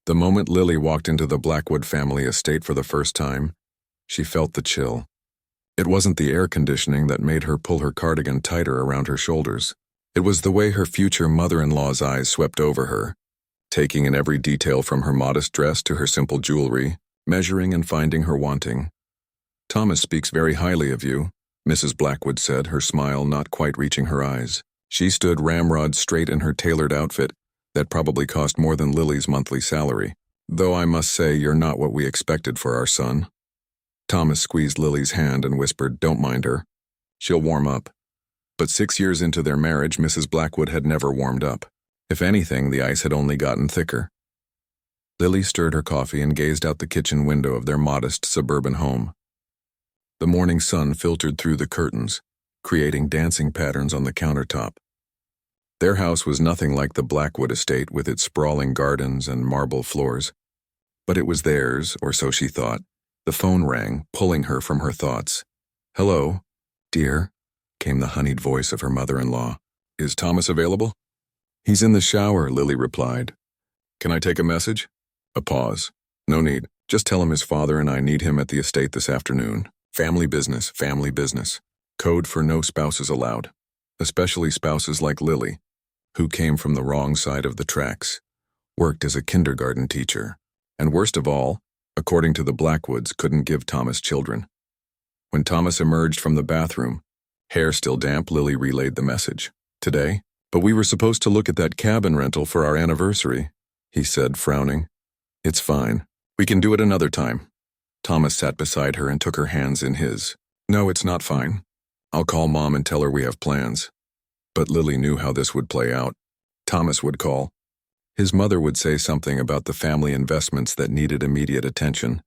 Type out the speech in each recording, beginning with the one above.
The moment Lily walked into the Blackwood family estate for the first time, she felt the chill. It wasn't the air conditioning that made her pull her cardigan tighter around her shoulders. It was the way her future mother-in-law's eyes swept over her, taking in every detail from her modest dress to her simple jewelry, measuring and finding her wanting. "Thomas speaks very highly of you," Mrs. Blackwood said, her smile not quite reaching her eyes. She stood ramrod straight in her tailored outfit that probably cost more than Lily's monthly salary. "Though I must say you're not what we expected for our son." Thomas squeezed Lily's hand and whispered, "Don't mind her. She'll warm up." But 6 years into their marriage, Mrs. Blackwood had never warmed up. If anything, the ice had only gotten thicker. Lily stirred her coffee and gazed out the kitchen window of their modest suburban home. The morning sun filtered through the curtains, creating dancing patterns on the countertop. Their house was nothing like the Blackwood estate with its sprawling gardens and marble floors. But it was theirs, or so she thought. The phone rang, pulling her from her thoughts. "Hello, dear," came the honeyed voice of her mother-in-law. "Is Thomas available?" "He's in the shower," Lily replied. "Can I take a message?" A pause. "No need. Just tell him his father and I need him at the estate this afternoon. Family business, family business. Code for no spouses allowed. Especially spouses like Lily, who came from the wrong side of the tracks, worked as a kindergarten teacher, and worst of all, according to the Blackwoods, couldn't give Thomas children." When Thomas emerged from the bathroom, hair still damp, Lily relayed the message. "Today? But we were supposed to look at that cabin rental for our anniversary," he said, frowning. "It's fine. We can do it another time." Thomas sat beside her and took her hands in his. "No, it's not fine. I'll call Mom and tell her we have plans." But Lily knew how this would play out. Thomas would call. His mother would say something about the family investments that needed immediate attention.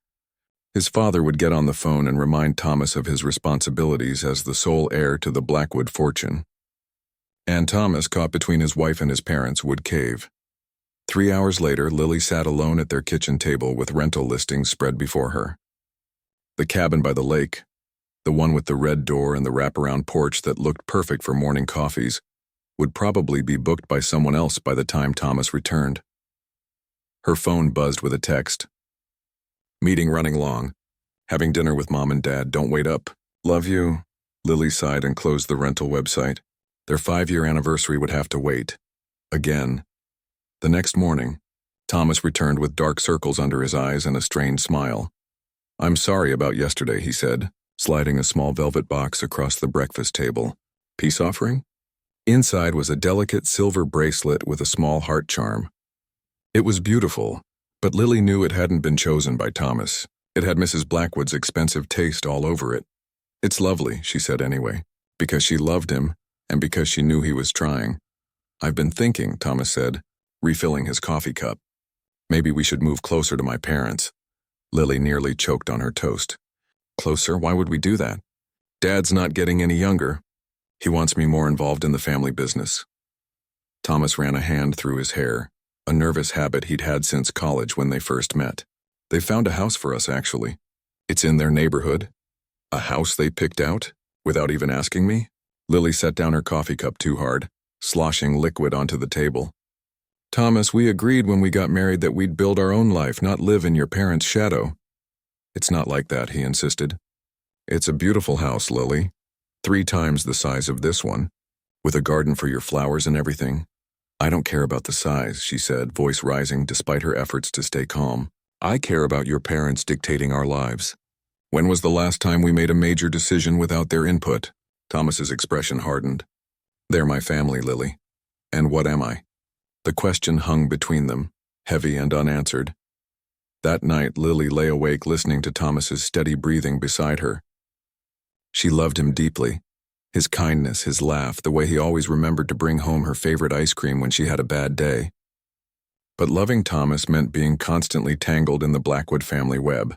His father would get on the phone and remind Thomas of his responsibilities as the sole heir to the Blackwood fortune. And Thomas, caught between his wife and his parents, would cave. 3 hours later, Lily sat alone at their kitchen table with rental listings spread before her. The cabin by the lake, the one with the red door and the wraparound porch that looked perfect for morning coffees, would probably be booked by someone else by the time Thomas returned. Her phone buzzed with a text. "Meeting running long. Having dinner with Mom and Dad. Don't wait up. Love you." Lily sighed and closed the rental website. Their 5-year anniversary would have to wait. Again. The next morning, Thomas returned with dark circles under his eyes and a strained smile. "I'm sorry about yesterday," he said, sliding a small velvet box across the breakfast table. "Peace offering?" Inside was a delicate silver bracelet with a small heart charm. It was beautiful, but Lily knew it hadn't been chosen by Thomas. It had Mrs. Blackwood's expensive taste all over it. "It's lovely," she said anyway, because she loved him and because she knew he was trying. "I've been thinking," Thomas said, refilling his coffee cup. "Maybe we should move closer to my parents." Lily nearly choked on her toast. "Closer? Why would we do that?" "Dad's not getting any younger. He wants me more involved in the family business." Thomas ran a hand through his hair, a nervous habit he'd had since college when they first met. "They found a house for us, actually. It's in their neighborhood." "A house they picked out? Without even asking me?" Lily set down her coffee cup too hard, sloshing liquid onto the table. "Thomas, we agreed when we got married that we'd build our own life, not live in your parents' shadow." "It's not like that," he insisted. "It's a beautiful house, Lily. 3 times the size of this one, with a garden for your flowers and everything." "I don't care about the size," she said, voice rising despite her efforts to stay calm. "I care about your parents dictating our lives. When was the last time we made a major decision without their input?" Thomas's expression hardened. "They're my family, Lily. And what am I?" The question hung between them, heavy and unanswered. That night, Lily lay awake listening to Thomas's steady breathing beside her. She loved him deeply. His kindness, his laugh, the way he always remembered to bring home her favorite ice cream when she had a bad day. But loving Thomas meant being constantly tangled in the Blackwood family web.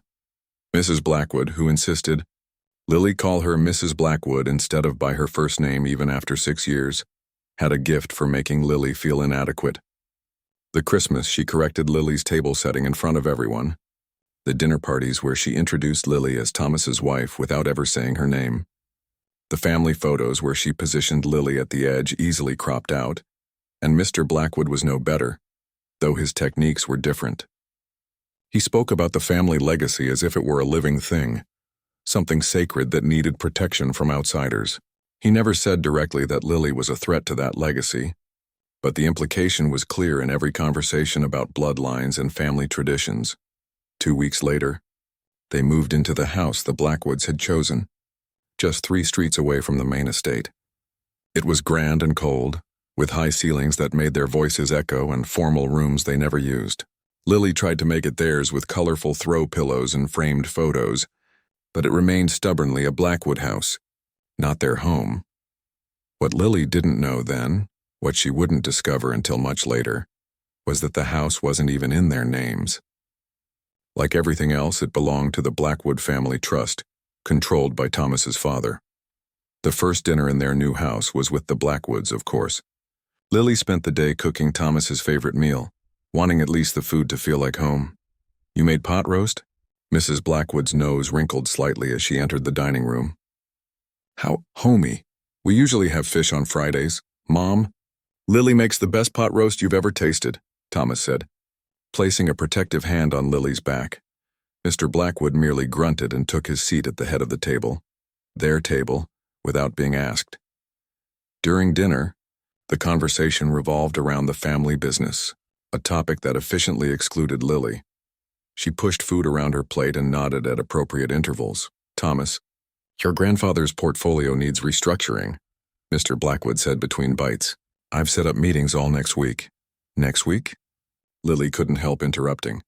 Mrs. Blackwood, who insisted Lily call her Mrs. Blackwood instead of by her first name even after 6 years, had a gift for making Lily feel inadequate. The Christmas she corrected Lily's table setting in front of everyone. The dinner parties where she introduced Lily as Thomas's wife without ever saying her name. The family photos where she positioned Lily at the edge easily cropped out. And Mr. Blackwood was no better, though his techniques were different. He spoke about the family legacy as if it were a living thing, something sacred that needed protection from outsiders. He never said directly that Lily was a threat to that legacy, but the implication was clear in every conversation about bloodlines and family traditions. 2 weeks later, they moved into the house the Blackwoods had chosen, just 3 streets away from the main estate. It was grand and cold, with high ceilings that made their voices echo and formal rooms they never used. Lily tried to make it theirs with colorful throw pillows and framed photos, but it remained stubbornly a Blackwood house, not their home. What Lily didn't know then, what she wouldn't discover until much later, was that the house wasn't even in their names. Like everything else, it belonged to the Blackwood Family Trust, controlled by Thomas's father. The first dinner in their new house was with the Blackwoods, of course. Lily spent the day cooking Thomas's favorite meal, wanting at least the food to feel like home. "You made pot roast?" Mrs. Blackwood's nose wrinkled slightly as she entered the dining room. "How homey. We usually have fish on Fridays. Mom, Lily makes the best pot roast you've ever tasted," Thomas said, placing a protective hand on Lily's back. Mr. Blackwood merely grunted and took his seat at the head of the table, their table, without being asked. During dinner, the conversation revolved around the family business, a topic that efficiently excluded Lily. She pushed food around her plate and nodded at appropriate intervals. "Thomas, your grandfather's portfolio needs restructuring," Mr. Blackwood said between bites. "I've set up meetings all next week." "Next week?" Lily couldn't help interrupting.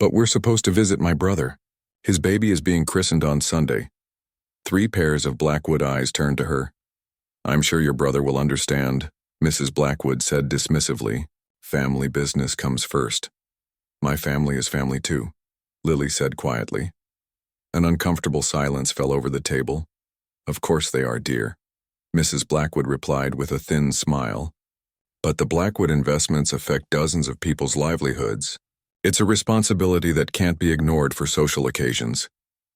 "But we're supposed to visit my brother. His baby is being christened on Sunday." 3 pairs of Blackwood eyes turned to her. "I'm sure your brother will understand," Mrs. Blackwood said dismissively. "Family business comes first." "My family is family too," Lily said quietly. An uncomfortable silence fell over the table. "Of course they are, dear," Mrs. Blackwood replied with a thin smile. "But the Blackwood investments affect dozens of people's livelihoods. It's a responsibility that can't be ignored for social occasions."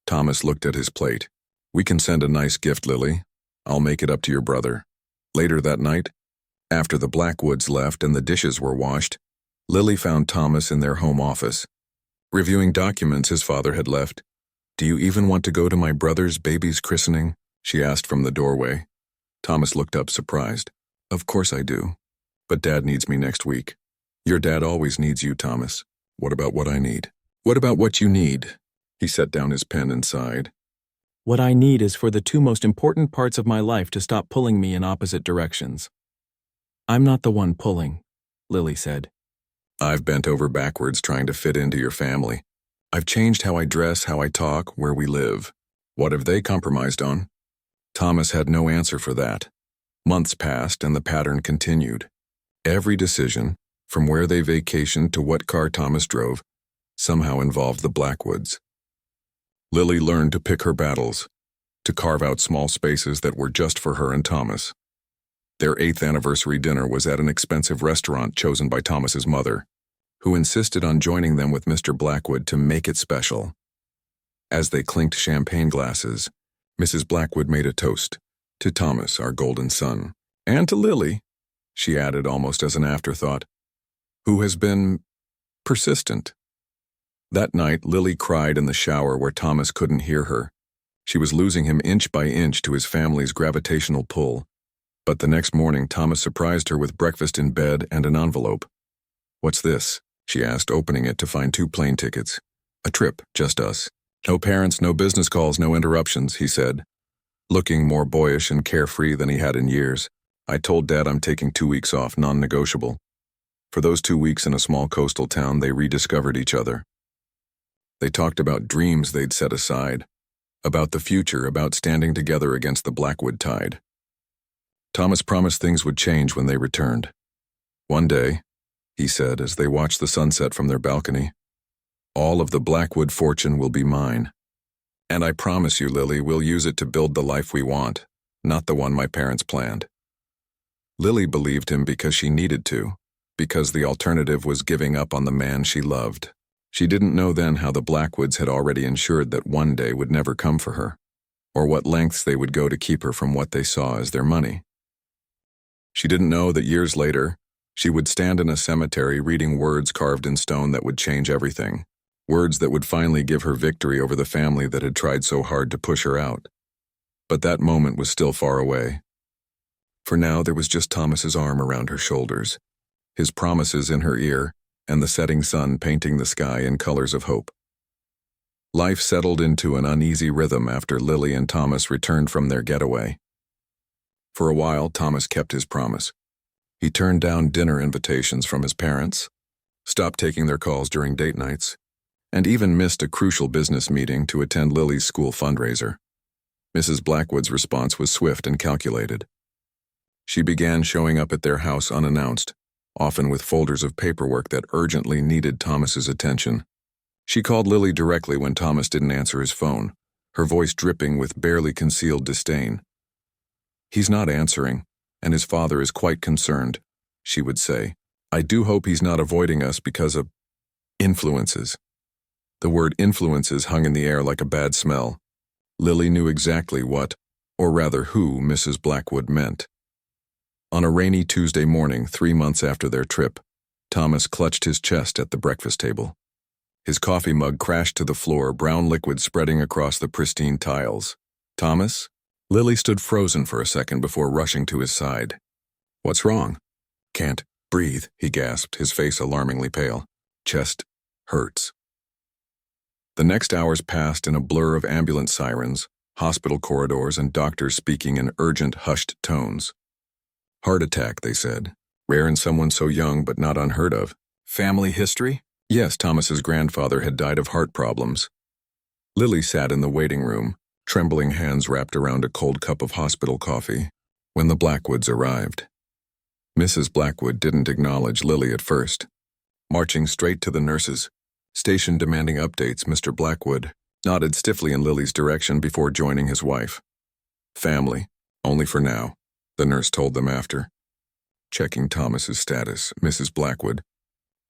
Thomas looked at his plate. "We can send a nice gift, Lily. I'll make it up to your brother." Later that night, after the Blackwoods left and the dishes were washed, Lily found Thomas in their home office, reviewing documents his father had left. "Do you even want to go to my brother's baby's christening?" she asked from the doorway. Thomas looked up surprised. "Of course I do. But Dad needs me next week." "Your dad always needs you, Thomas. What about what I need?" "What about what you need?" He set down his pen and sighed. "What I need is for the 2 most important parts of my life to stop pulling me in opposite directions." "I'm not the one pulling," Lily said. "I've bent over backwards trying to fit into your family. I've changed how I dress, how I talk, where we live. What have they compromised on?" Thomas had no answer for that. Months passed and the pattern continued. Every decision, from where they vacationed to what car Thomas drove, somehow involved the Blackwoods. Lily learned to pick her battles, to carve out small spaces that were just for her and Thomas. Their 8th anniversary dinner was at an expensive restaurant chosen by Thomas's mother, who insisted on joining them with Mr. Blackwood to make it special. As they clinked champagne glasses, Mrs. Blackwood made a toast, "To Thomas, our golden son, and to Lily," she added almost as an afterthought, "who has been persistent." That night, Lily cried in the shower where Thomas couldn't hear her. She was losing him inch by inch to his family's gravitational pull. But the next morning, Thomas surprised her with breakfast in bed and an envelope. "What's this?" she asked, opening it to find 2 plane tickets. "A trip, just us. No parents, no business calls, no interruptions," he said, looking more boyish and carefree than he had in years. "I told Dad I'm taking 2 weeks off, non-negotiable." For those 2 weeks in a small coastal town, they rediscovered each other. They talked about dreams they'd set aside, about the future, about standing together against the Blackwood tide. Thomas promised things would change when they returned. "One day," he said as they watched the sunset from their balcony, "all of the Blackwood fortune will be mine. And I promise you, Lily, we'll use it to build the life we want, not the one my parents planned." Lily believed him because she needed to, because the alternative was giving up on the man she loved. She didn't know then how the Blackwoods had already ensured that one day would never come for her, or what lengths they would go to keep her from what they saw as their money. She didn't know that years later, she would stand in a cemetery reading words carved in stone that would change everything. Words that would finally give her victory over the family that had tried so hard to push her out. But that moment was still far away. For now, there was just Thomas's arm around her shoulders, his promises in her ear, and the setting sun painting the sky in colors of hope. Life settled into an uneasy rhythm after Lily and Thomas returned from their getaway. For a while, Thomas kept his promise. He turned down dinner invitations from his parents, stopped taking their calls during date nights, and even missed a crucial business meeting to attend Lily's school fundraiser. Mrs. Blackwood's response was swift and calculated. She began showing up at their house unannounced, often with folders of paperwork that urgently needed Thomas's attention. She called Lily directly when Thomas didn't answer his phone, her voice dripping with barely concealed disdain. "He's not answering, and his father is quite concerned," she would say. "I do hope he's not avoiding us because of influences." The word influences hung in the air like a bad smell. Lily knew exactly what, or rather who, Mrs. Blackwood meant. On a rainy Tuesday morning, 3 months after their trip, Thomas clutched his chest at the breakfast table. His coffee mug crashed to the floor, brown liquid spreading across the pristine tiles. "Thomas?" Lily stood frozen for a second before rushing to his side. "What's wrong?" "Can't breathe," he gasped, his face alarmingly pale. "Chest hurts." The next hours passed in a blur of ambulance sirens, hospital corridors, and doctors speaking in urgent, hushed tones. "Heart attack," they said. "Rare in someone so young, but not unheard of." "Family history?" Yes, Thomas's grandfather had died of heart problems. Lily sat in the waiting room, trembling hands wrapped around a cold cup of hospital coffee, when the Blackwoods arrived. Mrs. Blackwood didn't acknowledge Lily at first. Marching straight to the nurses, station demanding updates, Mr. Blackwood nodded stiffly in Lily's direction before joining his wife. "Family, only for now," the nurse told them after. Checking Thomas's status, Mrs. Blackwood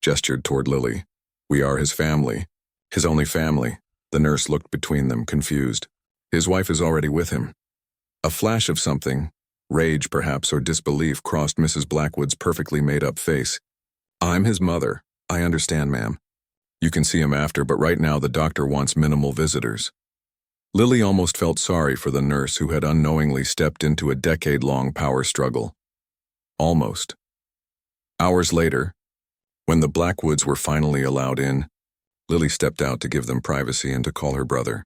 gestured toward Lily. "We are his family, his only family." The nurse looked between them, confused. "His wife is already with him." A flash of something, rage perhaps or disbelief, crossed Mrs. Blackwood's perfectly made-up face. "I'm his mother. I understand, ma'am. You can see him after, but right now the doctor wants minimal visitors." Lily almost felt sorry for the nurse who had unknowingly stepped into a decade-long power struggle. Almost. Hours later, when the Blackwoods were finally allowed in, Lily stepped out to give them privacy and to call her brother.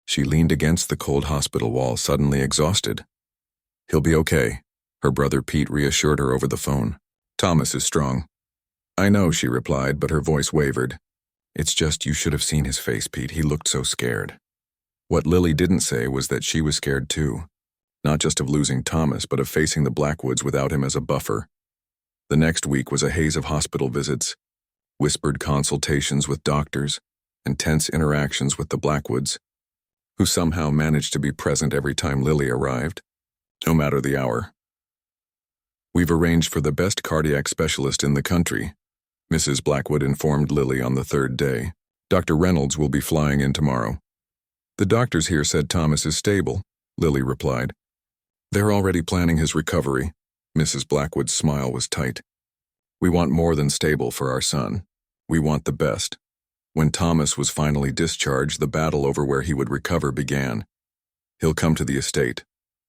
She leaned against the cold hospital wall, suddenly exhausted. "He'll be okay," her brother Pete reassured her over the phone. "Thomas is strong." "I know," she replied, but her voice wavered. "It's just you should have seen his face, Pete. He looked so scared." What Lily didn't say was that she was scared too, not just of losing Thomas, but of facing the Blackwoods without him as a buffer. The next week was a haze of hospital visits, whispered consultations with doctors, and tense interactions with the Blackwoods, who somehow managed to be present every time Lily arrived, no matter the hour. "We've arranged for the best cardiac specialist in the country," Mrs. Blackwood informed Lily on the third day. "Dr. Reynolds will be flying in tomorrow." "The doctors here said Thomas is stable," Lily replied. "They're already planning his recovery." Mrs. Blackwood's smile was tight. "We want more than stable for our son. We want the best." When Thomas was finally discharged, the battle over where he would recover began. "He'll come to the estate,"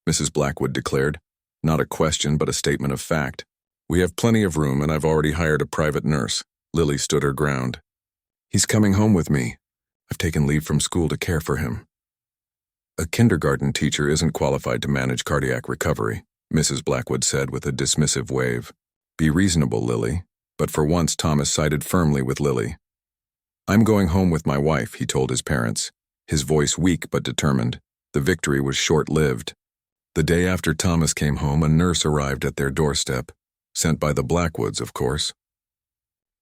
Mrs. Blackwood declared. Not a question, but a statement of fact. "We have plenty of room, and I've already hired a private nurse." Lily stood her ground. "He's coming home with me. I've taken leave from school to care for him." "A kindergarten teacher isn't qualified to manage cardiac recovery," Mrs. Blackwood said with a dismissive wave. "Be reasonable, Lily." But for once Thomas sided firmly with Lily. "I'm going home with my wife," he told his parents, his voice weak but determined. The victory was short-lived. The day after Thomas came home, a nurse arrived at their doorstep, sent by the Blackwoods, of course.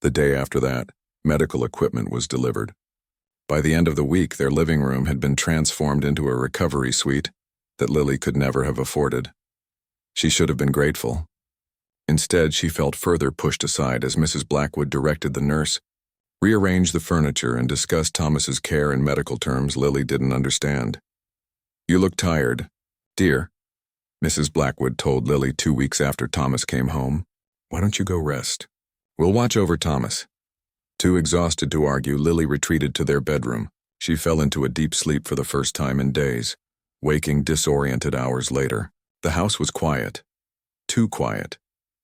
The day after that, medical equipment was delivered. By the end of the week, their living room had been transformed into a recovery suite that Lily could never have afforded. She should have been grateful. Instead, she felt further pushed aside as Mrs. Blackwood directed the nurse, rearrange the furniture, and discuss Thomas's care in medical terms Lily didn't understand. "You look tired, dear," Mrs. Blackwood told Lily 2 weeks after Thomas came home. "Why don't you go rest? We'll watch over Thomas." Too exhausted to argue, Lily retreated to their bedroom. She fell into a deep sleep for the first time in days, waking disoriented hours later. The house was quiet. Too quiet.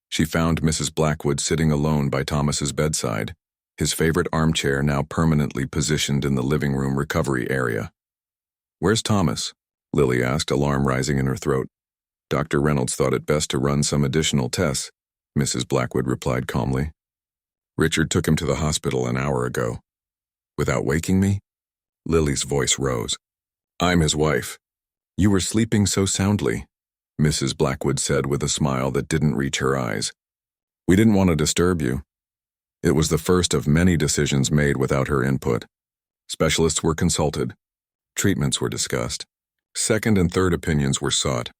She found Mrs. Blackwood sitting alone by Thomas's bedside, his favorite armchair now permanently positioned in the living room recovery area. "Where's Thomas?" Lily asked, alarm rising in her throat. "Dr. Reynolds thought it best to run some additional tests," Mrs. Blackwood replied calmly. "Richard took him to the hospital an hour ago." "Without waking me?" Lily's voice rose. "I'm his wife." "You were sleeping so soundly," Mrs. Blackwood said with a smile that didn't reach her eyes. "We didn't want to disturb you." It was the first of many decisions made without her input. Specialists were consulted. Treatments were discussed. Second and third opinions were sought.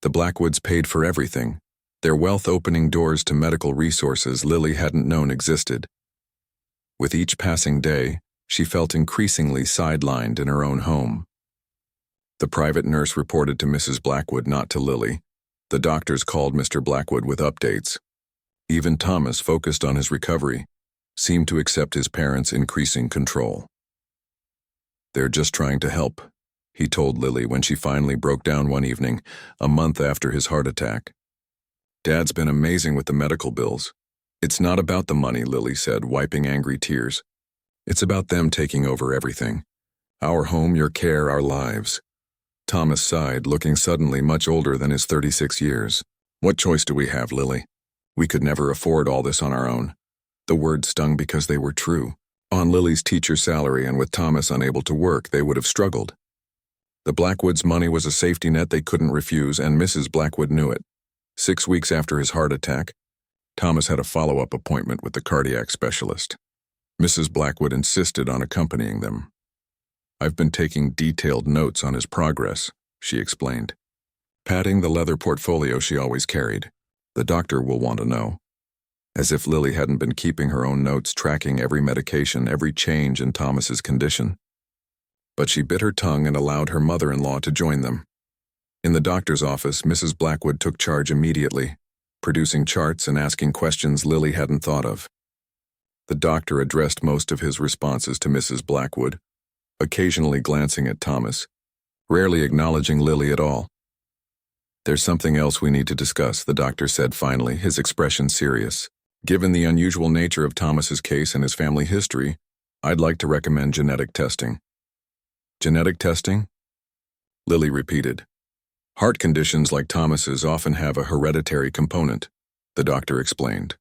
The Blackwoods paid for everything, their wealth opening doors to medical resources Lily hadn't known existed. With each passing day, she felt increasingly sidelined in her own home. The private nurse reported to Mrs. Blackwood, not to Lily. The doctors called Mr. Blackwood with updates. Even Thomas, focused on his recovery, seemed to accept his parents' increasing control. "They're just trying to help," he told Lily when she finally broke down one evening, a month after his heart attack. "Dad's been amazing with the medical bills." "It's not about the money," Lily said, wiping angry tears. "It's about them taking over everything. Our home, your care, our lives." Thomas sighed, looking suddenly much older than his 36 years. "What choice do we have, Lily? We could never afford all this on our own." The words stung because they were true. On Lily's teacher salary and with Thomas unable to work, they would have struggled. The Blackwoods' money was a safety net they couldn't refuse, and Mrs. Blackwood knew it. 6 weeks after his heart attack, Thomas had a follow-up appointment with the cardiac specialist. Mrs. Blackwood insisted on accompanying them. "I've been taking detailed notes on his progress," she explained, patting the leather portfolio she always carried. "The doctor will want to know." As if Lily hadn't been keeping her own notes, tracking every medication, every change in Thomas's condition. But she bit her tongue and allowed her mother-in-law to join them. In the doctor's office, Mrs. Blackwood took charge immediately, producing charts and asking questions Lily hadn't thought of. The doctor addressed most of his responses to Mrs. Blackwood, occasionally glancing at Thomas, rarely acknowledging Lily at all. "There's something else we need to discuss," the doctor said finally, his expression serious. "Given the unusual nature of Thomas's case and his family history, I'd like to recommend genetic testing." "Genetic testing?" Lily repeated. "Heart conditions like Thomas's often have a hereditary component," the doctor explained.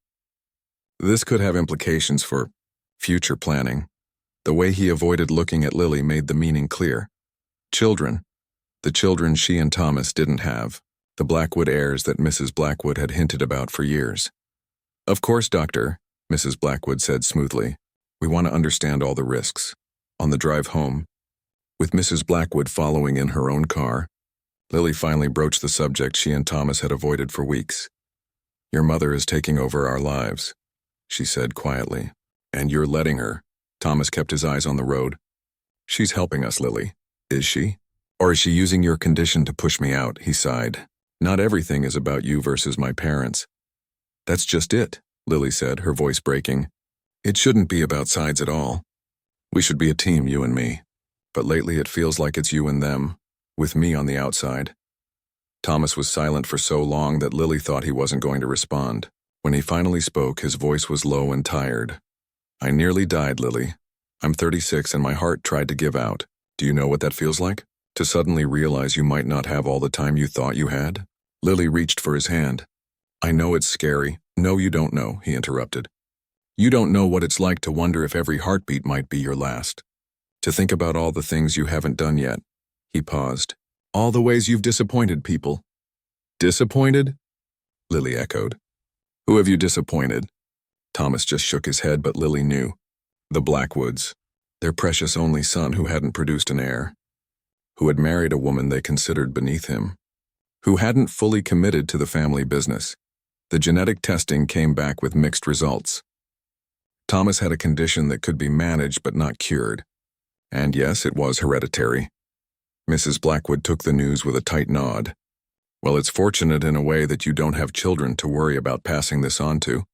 "This could have implications for future planning." The way he avoided looking at Lily made the meaning clear. Children. The children she and Thomas didn't have. The Blackwood heirs that Mrs. Blackwood had hinted about for years. "Of course, doctor," Mrs. Blackwood said smoothly. "We want to understand all the risks." On the drive home, with Mrs. Blackwood following in her own car, Lily finally broached the subject she and Thomas had avoided for weeks. "Your mother is taking over our lives," she said quietly. "And you're letting her." Thomas kept his eyes on the road. "She's helping us, Lily. Is she? Or is she using your condition to push me out?" He sighed. "Not everything is about you versus my parents." "That's just it," Lily said, her voice breaking. "It shouldn't be about sides at all. We should be a team, you and me. But lately it feels like it's you and them, with me on the outside." Thomas was silent for so long that Lily thought he wasn't going to respond. When he finally spoke, his voice was low and tired. "I nearly died, Lily. I'm 36 and my heart tried to give out. Do you know what that feels like? To suddenly realize you might not have all the time you thought you had?" Lily reached for his hand. "I know it's scary." "No, you don't know," he interrupted. "You don't know what it's like to wonder if every heartbeat might be your last. To think about all the things you haven't done yet." He paused. "All the ways you've disappointed people." "Disappointed?" Lily echoed. "Who have you disappointed?" Thomas just shook his head, but Lily knew. The Blackwoods, their precious only son who hadn't produced an heir, who had married a woman they considered beneath him, who hadn't fully committed to the family business. The genetic testing came back with mixed results. Thomas had a condition that could be managed but not cured. And yes, it was hereditary. Mrs. Blackwood took the news with a tight nod. "Well, it's fortunate in a way that you don't have children to worry about passing this on to."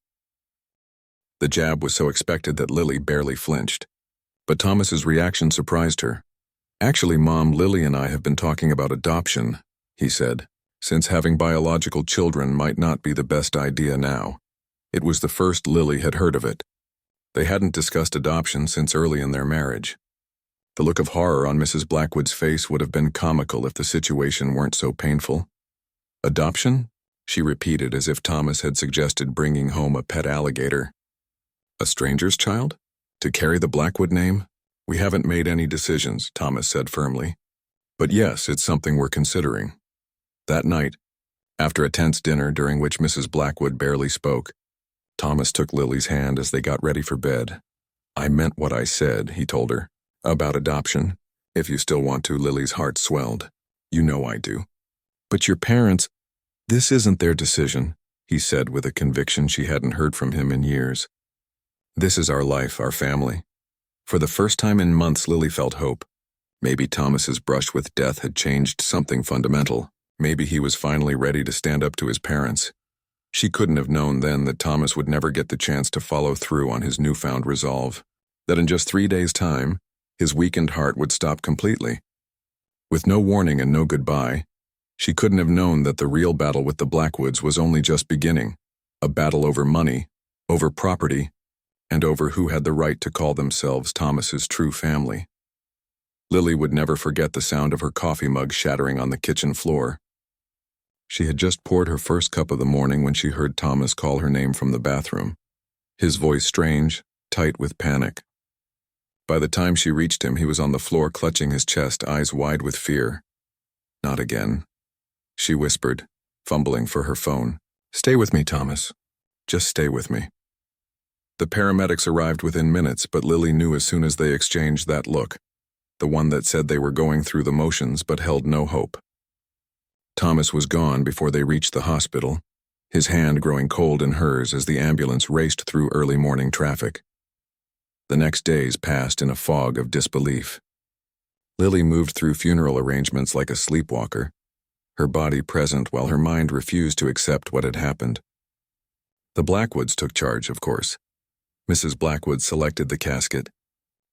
The jab was so expected that Lily barely flinched. But Thomas's reaction surprised her. "Actually, Mom, Lily and I have been talking about adoption," he said, since having biological children might not be the best idea now. It was the first Lily had heard of it. They hadn't discussed adoption since early in their marriage. The look of horror on Mrs. Blackwood's face would have been comical if the situation weren't so painful. "Adoption?" she repeated as if Thomas had suggested bringing home a pet alligator. "A stranger's child? To carry the Blackwood name? We haven't made any decisions," Thomas said firmly. "But yes, it's something we're considering." That night, after a tense dinner during which Mrs. Blackwood barely spoke, Thomas took Lily's hand as they got ready for bed. "I meant what I said," he told her. "About adoption. If you still want to," Lily's heart swelled. "You know I do." "But your parents—" "This isn't their decision," he said with a conviction she hadn't heard from him in years. "This is our life, our family." For the first time in months, Lily felt hope. Maybe Thomas's brush with death had changed something fundamental. Maybe he was finally ready to stand up to his parents. She couldn't have known then that Thomas would never get the chance to follow through on his newfound resolve, that in just 3 days' time, his weakened heart would stop completely. With no warning and no goodbye, she couldn't have known that the real battle with the Blackwoods was only just beginning, a battle over money, over property, and over who had the right to call themselves Thomas's true family. Lily would never forget the sound of her coffee mug shattering on the kitchen floor. She had just poured her first cup of the morning when she heard Thomas call her name from the bathroom, his voice strange, tight with panic. By the time she reached him, he was on the floor clutching his chest, eyes wide with fear. "Not again," she whispered, fumbling for her phone. "Stay with me, Thomas. Just stay with me." The paramedics arrived within minutes, but Lily knew as soon as they exchanged that look, the one that said they were going through the motions but held no hope. Thomas was gone before they reached the hospital, his hand growing cold in hers as the ambulance raced through early morning traffic. The next days passed in a fog of disbelief. Lily moved through funeral arrangements like a sleepwalker, her body present while her mind refused to accept what had happened. The Blackwoods took charge, of course. Mrs. Blackwood selected the casket.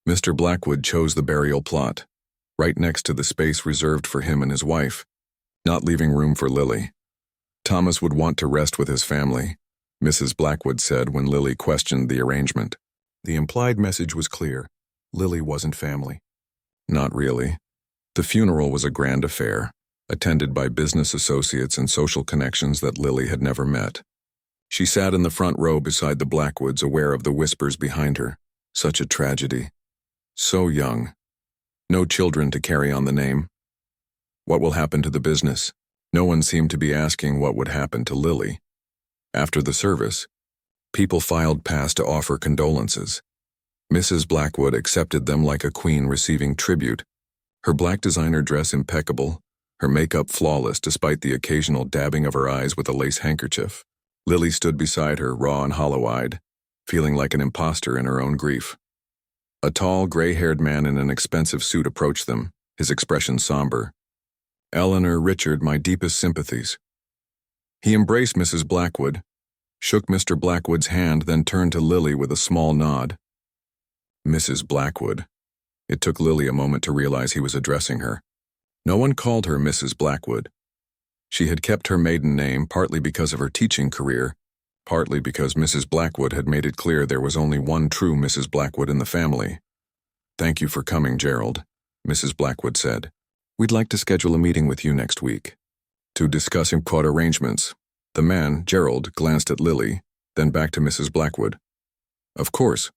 Mr. Blackwood chose the burial plot, right next to the space reserved for him and his wife, not leaving room for Lily. Thomas would want to rest with his family, Mrs. Blackwood said when Lily questioned the arrangement. The implied message was clear. Lily wasn't family. Not really. The funeral was a grand affair, attended by business associates and social connections that Lily had never met. She sat in the front row beside the Blackwoods, aware of the whispers behind her. Such a tragedy. So young. No children to carry on the name. What will happen to the business? No one seemed to be asking what would happen to Lily. After the service, people filed past to offer condolences. Mrs. Blackwood accepted them like a queen receiving tribute, her black designer dress impeccable, her makeup flawless despite the occasional dabbing of her eyes with a lace handkerchief. Lily stood beside her, raw and hollow-eyed, feeling like an imposter in her own grief. A tall, gray-haired man in an expensive suit approached them, his expression somber. "Eleanor, Richard, my deepest sympathies." He embraced Mrs. Blackwood, shook Mr. Blackwood's hand, then turned to Lily with a small nod. Mrs. Blackwood. It took Lily a moment to realize he was addressing her. No one called her Mrs. Blackwood. She had kept her maiden name partly because of her teaching career, partly because Mrs. Blackwood had made it clear there was only one true Mrs. Blackwood in the family. "Thank you for coming, Gerald," Mrs. Blackwood said. "We'd like to schedule a meeting with you next week to discuss court arrangements." The man, Gerald, glanced at Lily, then back to Mrs. Blackwood. "Of course.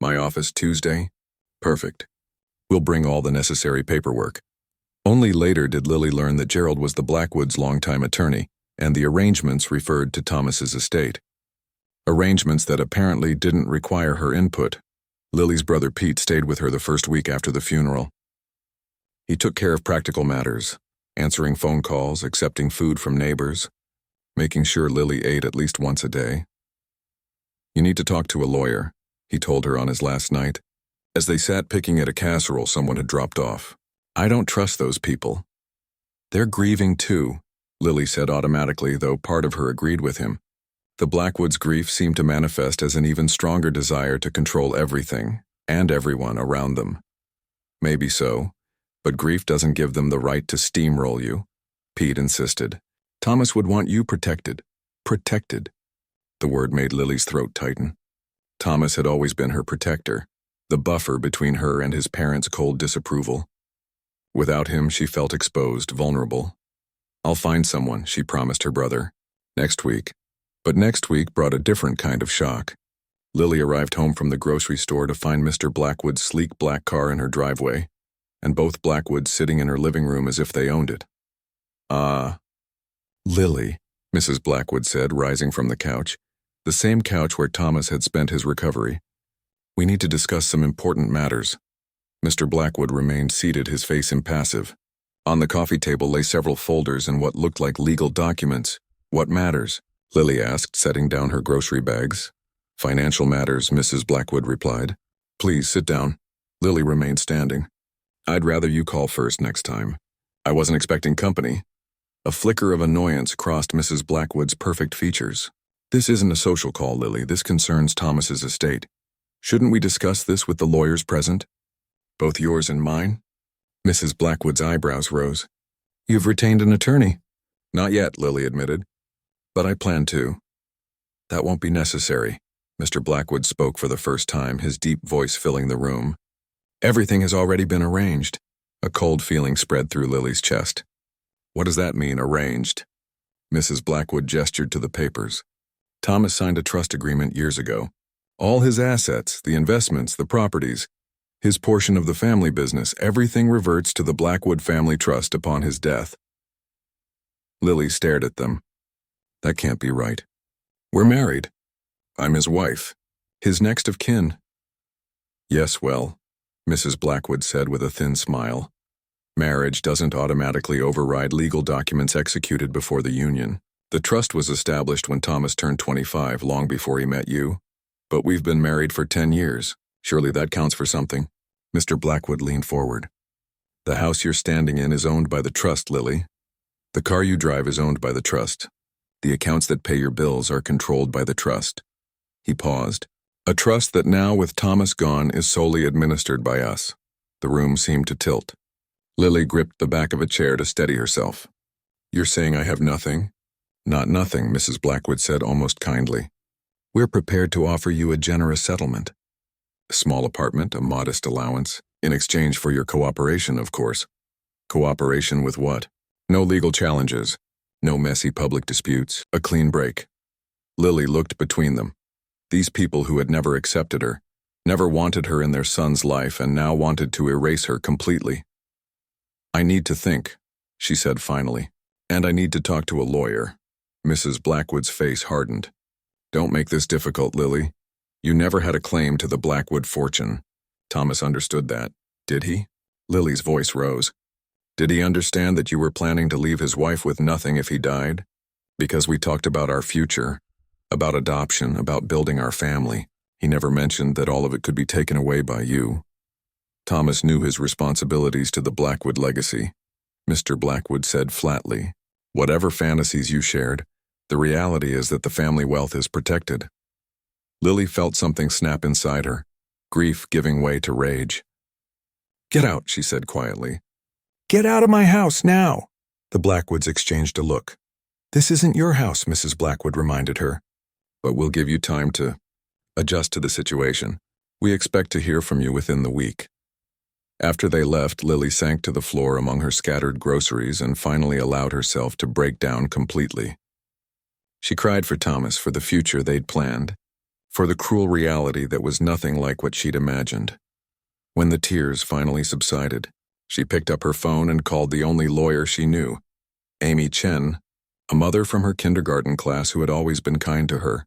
My office Tuesday? Perfect. We'll bring all the necessary paperwork." Only later did Lily learn that Gerald was the Blackwoods' longtime attorney, and the arrangements referred to Thomas's estate. Arrangements that apparently didn't require her input. Lily's brother Pete stayed with her the first week after the funeral. He took care of practical matters, answering phone calls, accepting food from neighbors, making sure Lily ate at least once a day. "You need to talk to a lawyer," he told her on his last night. As they sat picking at a casserole, someone had dropped off. "I don't trust those people." "They're grieving too," Lily said automatically, though part of her agreed with him. The Blackwoods' grief seemed to manifest as an even stronger desire to control everything and everyone around them. Maybe so, but grief doesn't give them the right to steamroll you, Pete insisted. Thomas would want you protected. Protected. The word made Lily's throat tighten. Thomas had always been her protector, the buffer between her and his parents' cold disapproval. Without him, she felt exposed, vulnerable. I'll find someone, she promised her brother. Next week. But next week brought a different kind of shock. Lily arrived home from the grocery store to find Mr. Blackwood's sleek black car in her driveway, and both Blackwoods sitting in her living room as if they owned it. Lily, Mrs. Blackwood said, rising from the couch, the same couch where Thomas had spent his recovery. We need to discuss some important matters. Mr. Blackwood remained seated, his face impassive. On the coffee table lay several folders and what looked like legal documents. What matters? Lily asked, setting down her grocery bags. Financial matters, Mrs. Blackwood replied. Please sit down. Lily remained standing. I'd rather you call first next time. I wasn't expecting company. A flicker of annoyance crossed Mrs. Blackwood's perfect features. This isn't a social call, Lily. This concerns Thomas's estate. Shouldn't we discuss this with the lawyers present? Both yours and mine? Mrs. Blackwood's eyebrows rose. You've retained an attorney. Not yet, Lily admitted. But I plan to. That won't be necessary. Mr. Blackwood spoke for the first time, his deep voice filling the room. Everything has already been arranged. A cold feeling spread through Lily's chest. What does that mean, arranged? Mrs. Blackwood gestured to the papers. Thomas signed a trust agreement years ago. All his assets, the investments, the properties, his portion of the family business, everything reverts to the Blackwood family trust upon his death. Lily stared at them. That can't be right. We're married. I'm his wife, his next of kin. Yes, well, Mrs. Blackwood said with a thin smile. Marriage doesn't automatically override legal documents executed before the union. The trust was established when Thomas turned 25, long before he met you. But we've been married for 10 years. Surely that counts for something. Mr. Blackwood leaned forward. The house you're standing in is owned by the trust, Lily. The car you drive is owned by the trust. The accounts that pay your bills are controlled by the trust. He paused. A trust that now, with Thomas gone, is solely administered by us. The room seemed to tilt. Lily gripped the back of a chair to steady herself. You're saying I have nothing? Not nothing, Mrs. Blackwood said almost kindly. We're prepared to offer you a generous settlement. A small apartment, a modest allowance, in exchange for your cooperation, of course. Cooperation with what? No legal challenges. No messy public disputes. A clean break. Lily looked between them. These people who had never accepted her, never wanted her in their son's life, and now wanted to erase her completely. I need to think, she said finally, and I need to talk to a lawyer. Mrs. Blackwood's face hardened. Don't make this difficult, Lily. You never had a claim to the Blackwood fortune. Thomas understood that, did he? Lily's voice rose. Did he understand that you were planning to leave his wife with nothing if he died? Because we talked about our future, about adoption, about building our family. He never mentioned that all of it could be taken away by you. Thomas knew his responsibilities to the Blackwood legacy. Mr. Blackwood said flatly, whatever fantasies you shared, the reality is that the family wealth is protected. Lily felt something snap inside her, grief giving way to rage. Get out, she said quietly. Get out of my house now! The Blackwoods exchanged a look. This isn't your house, Mrs. Blackwood reminded her. But we'll give you time to adjust to the situation. We expect to hear from you within the week. After they left, Lily sank to the floor among her scattered groceries and finally allowed herself to break down completely. She cried for Thomas, for the future they'd planned, for the cruel reality that was nothing like what she'd imagined. When the tears finally subsided, she picked up her phone and called the only lawyer she knew, Amy Chen, a mother from her kindergarten class who had always been kind to her.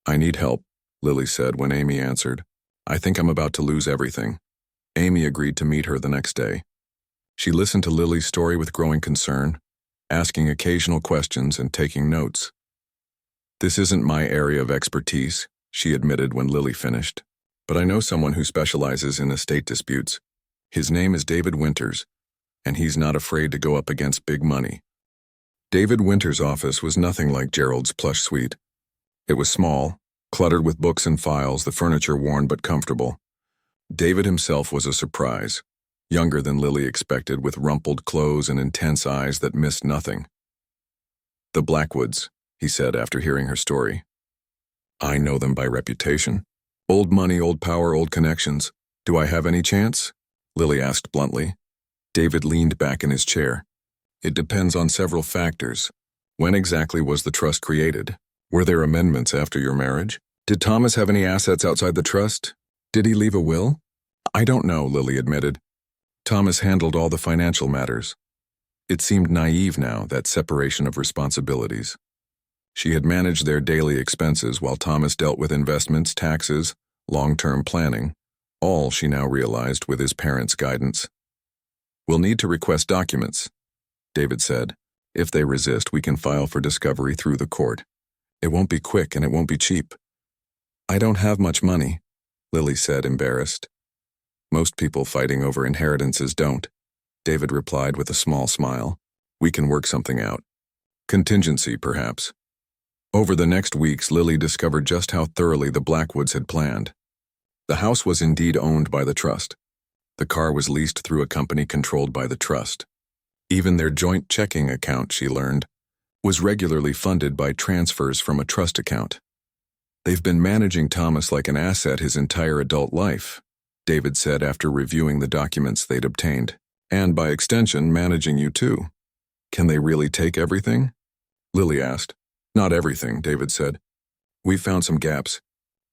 I need help, Lily said when Amy answered. I think I'm about to lose everything. Amy agreed to meet her the next day. She listened to Lily's story with growing concern, asking occasional questions and taking notes. This isn't my area of expertise, she admitted when Lily finished, but I know someone who specializes in estate disputes. His name is David Winters, and he's not afraid to go up against big money. David Winters' office was nothing like Gerald's plush suite. It was small, cluttered with books and files, the furniture worn but comfortable. David himself was a surprise, younger than Lily expected, with rumpled clothes and intense eyes that missed nothing. "The Blackwoods," he said after hearing her story. "I know them by reputation. Old money, old power, old connections. Do I have any chance?" Lily asked bluntly. David leaned back in his chair. "It depends on several factors. When exactly was the trust created? Were there amendments after your marriage? Did Thomas have any assets outside the trust? Did he leave a will?" "I don't know," Lily admitted. "Thomas handled all the financial matters." It seemed naive now, that separation of responsibilities. She had managed their daily expenses while Thomas dealt with investments, taxes, long-term planning, all, she now realized, with his parents' guidance. "We'll need to request documents," David said. "If they resist, we can file for discovery through the court. It won't be quick and it won't be cheap." "I don't have much money," Lily said, embarrassed. "Most people fighting over inheritances don't," David replied with a small smile. "We can work something out. Contingency, perhaps." Over the next weeks, Lily discovered just how thoroughly the Blackwoods had planned. The house was indeed owned by the trust. The car was leased through a company controlled by the trust. Even their joint checking account, she learned, was regularly funded by transfers from a trust account. "They've been managing Thomas like an asset his entire adult life," David said after reviewing the documents they'd obtained. "And by extension, managing you too. Can they really take everything?" Lily asked. "Not everything," David said. "We found some gaps.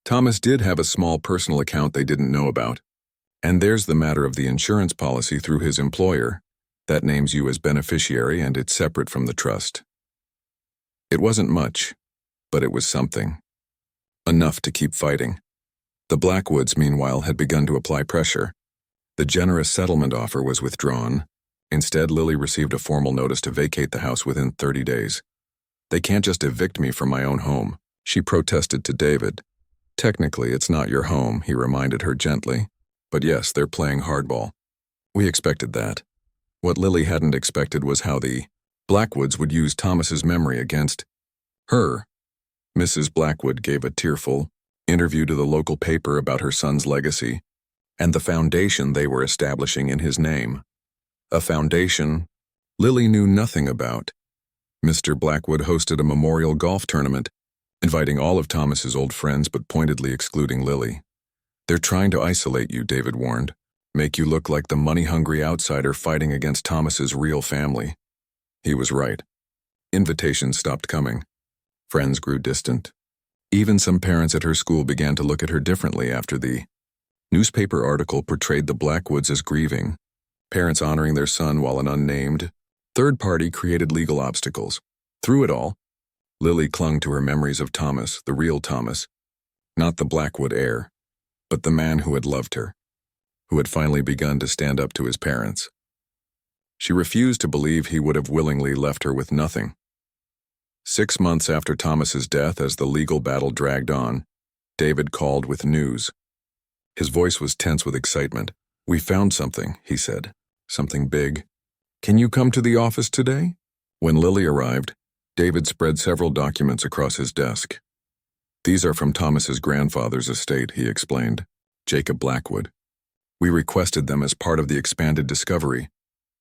Thomas did have a small personal account they didn't know about. And there's the matter of the insurance policy through his employer. That names you as beneficiary and it's separate from the trust." It wasn't much, but it was something. Enough to keep fighting. The Blackwoods, meanwhile, had begun to apply pressure. The generous settlement offer was withdrawn. Instead, Lily received a formal notice to vacate the house within 30 days. "They can't just evict me from my own home," she protested to David. "Technically, it's not your home," he reminded her gently. "But yes, they're playing hardball. We expected that." What Lily hadn't expected was how the Blackwoods would use Thomas's memory against her. Mrs. Blackwood gave a tearful interview to the local paper about her son's legacy and the foundation they were establishing in his name. A foundation Lily knew nothing about. Mr. Blackwood hosted a memorial golf tournament, inviting all of Thomas's old friends but pointedly excluding Lily. "They're trying to isolate you," David warned. "Make you look like the money-hungry outsider fighting against Thomas's real family." He was right. Invitations stopped coming. Friends grew distant. Even some parents at her school began to look at her differently after the newspaper article portrayed the Blackwoods as grieving, parents honoring their son while an unnamed third party created legal obstacles. Through it all, Lily clung to her memories of Thomas, the real Thomas, not the Blackwood heir, but the man who had loved her, who had finally begun to stand up to his parents. She refused to believe he would have willingly left her with nothing. 6 months after Thomas's death, as the legal battle dragged on, David called with news. His voice was tense with excitement. "We found something," he said. "Something big. Can you come to the office today?" When Lily arrived, David spread several documents across his desk. "These are from Thomas's grandfather's estate," he explained, "Jacob Blackwood. We requested them as part of the expanded discovery,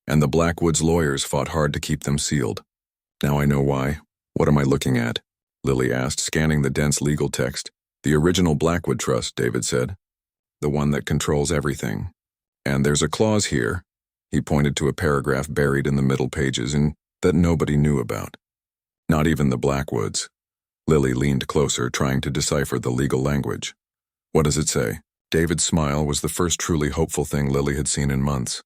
and the Blackwoods' lawyers fought hard to keep them sealed. Now I know why." "What am I looking at?" Lily asked, scanning the dense legal text. "The original Blackwood Trust," David said. "The one that controls everything. And there's a clause here," he pointed to a paragraph buried in the middle pages and that nobody knew about. Not even the Blackwoods. Lily leaned closer, trying to decipher the legal language. "What does it say?" David's smile was the first truly hopeful thing Lily had seen in months.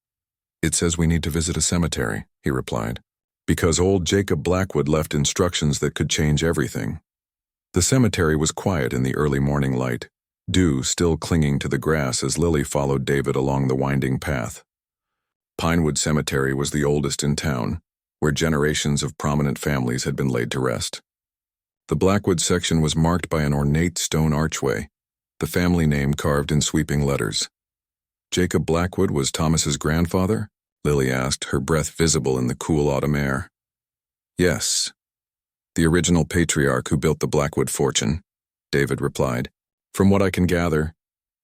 "It says we need to visit a cemetery," he replied, "because old Jacob Blackwood left instructions that could change everything." The cemetery was quiet in the early morning light, dew still clinging to the grass as Lily followed David along the winding path. Pinewood Cemetery was the oldest in town, where generations of prominent families had been laid to rest. The Blackwood section was marked by an ornate stone archway, the family name carved in sweeping letters. "Jacob Blackwood was Thomas's grandfather?" Lily asked, her breath visible in the cool autumn air. "Yes." The original patriarch who built the Blackwood fortune, David replied. From what I can gather,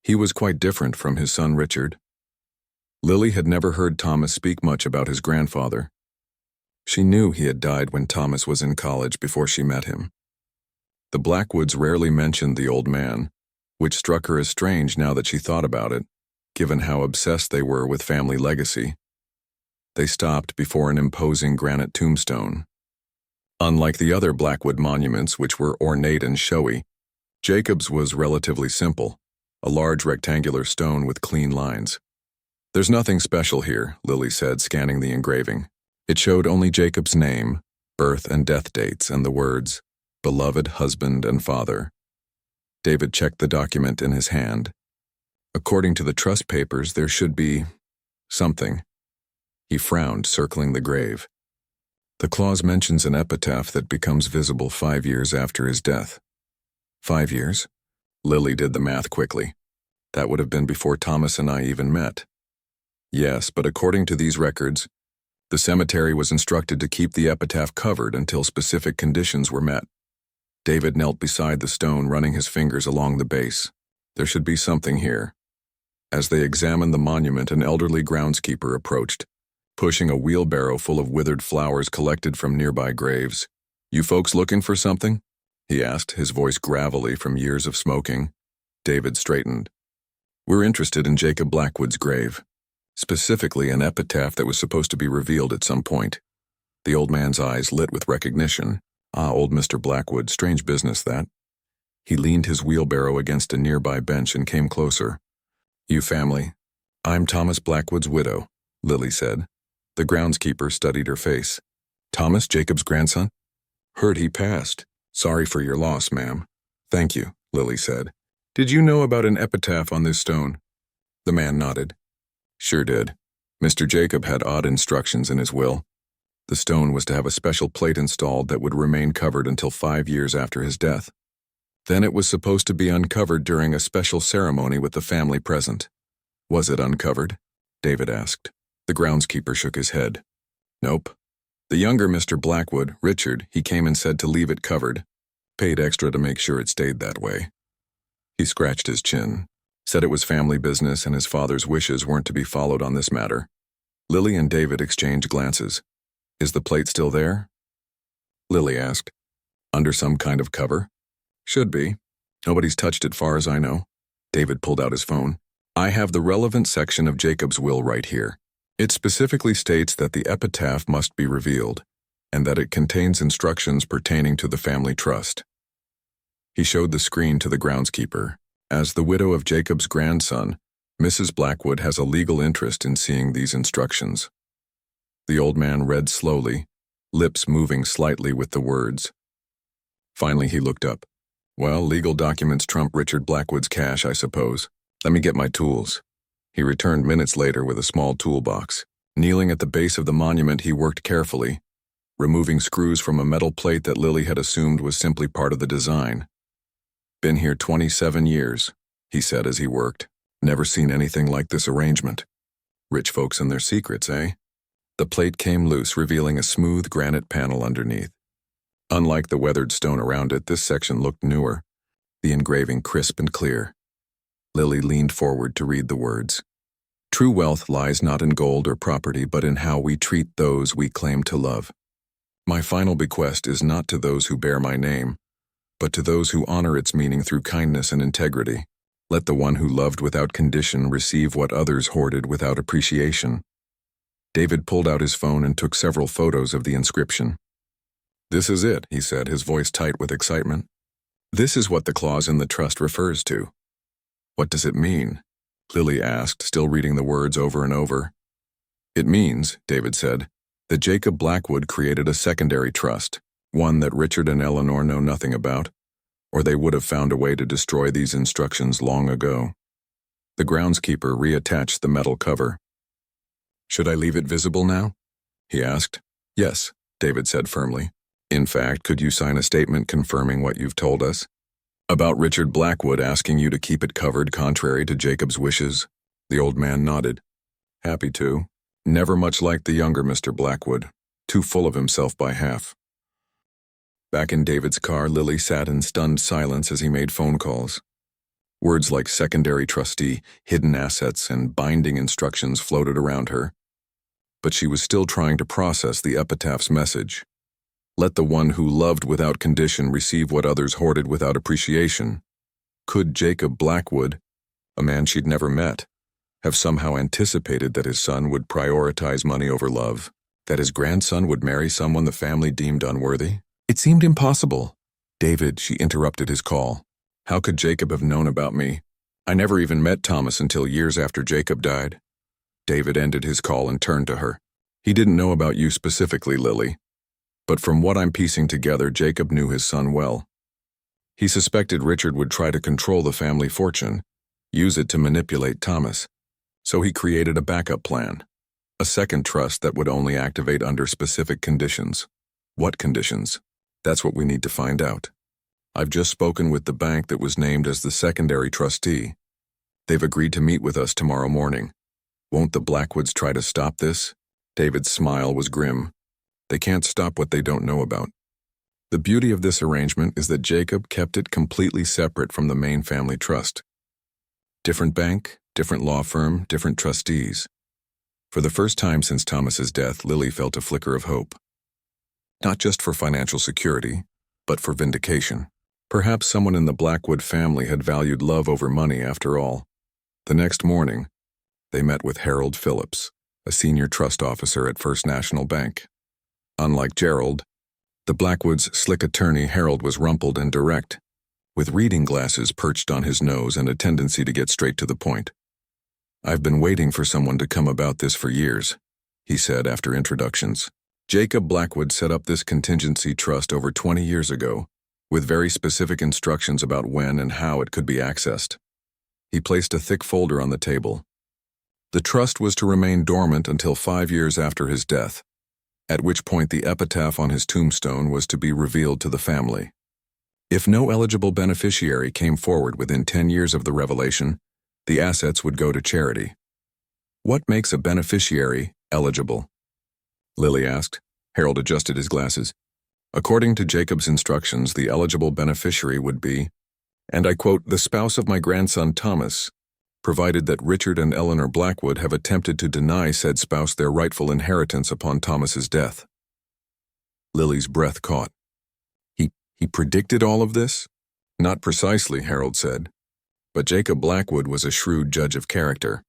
he was quite different from his son Richard. Lily had never heard Thomas speak much about his grandfather. She knew he had died when Thomas was in college before she met him. The Blackwoods rarely mentioned the old man, which struck her as strange now that she thought about it, given how obsessed they were with family legacy. They stopped before an imposing granite tombstone. Unlike the other Blackwood monuments, which were ornate and showy, Jacob's was relatively simple, a large rectangular stone with clean lines. There's nothing special here, Lily said, scanning the engraving. It showed only Jacob's name, birth and death dates, and the words, beloved husband and father. David checked the document in his hand. According to the trust papers, there should be something. He frowned, circling the grave. The clause mentions an epitaph that becomes visible 5 years after his death. 5 years? Lily did the math quickly. That would have been before Thomas and I even met. Yes, but according to these records, the cemetery was instructed to keep the epitaph covered until specific conditions were met. David knelt beside the stone, running his fingers along the base. There should be something here. As they examined the monument, an elderly groundskeeper approached, pushing a wheelbarrow full of withered flowers collected from nearby graves. You folks looking for something? He asked, his voice gravelly from years of smoking. David straightened. We're interested in Jacob Blackwood's grave, specifically an epitaph that was supposed to be revealed at some point. The old man's eyes lit with recognition. Ah, old Mr. Blackwood, strange business that. He leaned his wheelbarrow against a nearby bench and came closer. You family. I'm Thomas Blackwood's widow, Lily said. The groundskeeper studied her face. Thomas, Jacob's grandson? Heard he passed. Sorry for your loss, ma'am. Thank you, Lily said. Did you know about an epitaph on this stone? The man nodded. Sure did. Mr. Jacob had odd instructions in his will. The stone was to have a special plate installed that would remain covered until 5 years after his death. Then it was supposed to be uncovered during a special ceremony with the family present. Was it uncovered? David asked. The groundskeeper shook his head. Nope. The younger Mr. Blackwood, Richard, he came and said to leave it covered. Paid extra to make sure it stayed that way. He scratched his chin, said it was family business and his father's wishes weren't to be followed on this matter. Lily and David exchanged glances. Is the plate still there? Lily asked. Under some kind of cover? Should be. Nobody's touched it far as I know. David pulled out his phone. I have the relevant section of Jacob's will right here. It specifically states that the epitaph must be revealed, and that it contains instructions pertaining to the family trust. He showed the screen to the groundskeeper. As the widow of Jacob's grandson, Mrs. Blackwood has a legal interest in seeing these instructions. The old man read slowly, lips moving slightly with the words. Finally he looked up. Well, legal documents trump Richard Blackwood's cash, I suppose. Let me get my tools. He returned minutes later with a small toolbox. Kneeling at the base of the monument, he worked carefully, removing screws from a metal plate that Lily had assumed was simply part of the design. Been here 27 years, he said as he worked. Never seen anything like this arrangement. Rich folks and their secrets, eh? The plate came loose, revealing a smooth granite panel underneath. Unlike the weathered stone around it, this section looked newer, the engraving crisp and clear. Lily leaned forward to read the words. True wealth lies not in gold or property, but in how we treat those we claim to love. My final bequest is not to those who bear my name, but to those who honor its meaning through kindness and integrity. Let the one who loved without condition receive what others hoarded without appreciation. David pulled out his phone and took several photos of the inscription. This is it, he said, his voice tight with excitement. This is what the clause in the trust refers to. What does it mean? Lily asked, still reading the words over and over. It means, David said, that Jacob Blackwood created a secondary trust, one that Richard and Eleanor know nothing about, or they would have found a way to destroy these instructions long ago. The groundskeeper reattached the metal cover. Should I leave it visible now? He asked. Yes, David said firmly. In fact, could you sign a statement confirming what you've told us? About Richard Blackwood asking you to keep it covered contrary to Jacob's wishes? The old man nodded. Happy to. Never much like the younger Mr. Blackwood. Too full of himself by half. Back in David's car, Lily sat in stunned silence as he made phone calls. Words like secondary trustee, hidden assets, and binding instructions floated around her. But she was still trying to process the Epitaph's message. Let the one who loved without condition receive what others hoarded without appreciation. Could Jacob Blackwood, a man she'd never met, have somehow anticipated that his son would prioritize money over love, that his grandson would marry someone the family deemed unworthy? It seemed impossible. David, she interrupted his call. How could Jacob have known about me? I never even met Thomas until years after Jacob died. David ended his call and turned to her. He didn't know about you specifically, Lily. But from what I'm piecing together, Jacob knew his son well. He suspected Richard would try to control the family fortune, use it to manipulate Thomas. So he created a backup plan, a second trust that would only activate under specific conditions. What conditions? That's what we need to find out. I've just spoken with the bank that was named as the secondary trustee. They've agreed to meet with us tomorrow morning. Won't the Blackwoods try to stop this? David's smile was grim. They can't stop what they don't know about. The beauty of this arrangement is that Jacob kept it completely separate from the main family trust. Different bank, different law firm, different trustees. For the first time since Thomas's death, Lily felt a flicker of hope. Not just for financial security, but for vindication. Perhaps someone in the Blackwood family had valued love over money after all. The next morning, they met with Harold Phillips, a senior trust officer at First National Bank. Unlike Gerald, the Blackwoods' slick attorney, Harold was rumpled and direct, with reading glasses perched on his nose and a tendency to get straight to the point. I've been waiting for someone to come about this for years, he said after introductions. Jacob Blackwood set up this contingency trust over 20 years ago, with very specific instructions about when and how it could be accessed. He placed a thick folder on the table. The trust was to remain dormant until 5 years after his death, at which point the epitaph on his tombstone was to be revealed to the family. If no eligible beneficiary came forward within 10 years of the revelation, the assets would go to charity. What makes a beneficiary eligible? Lily asked. Harold adjusted his glasses. According to Jacob's instructions, the eligible beneficiary would be, and I quote, the spouse of my grandson Thomas, provided that Richard and Eleanor Blackwood have attempted to deny said spouse their rightful inheritance upon Thomas's death. Lily's breath caught. He predicted all of this? Not precisely, Harold said. But Jacob Blackwood was a shrewd judge of character.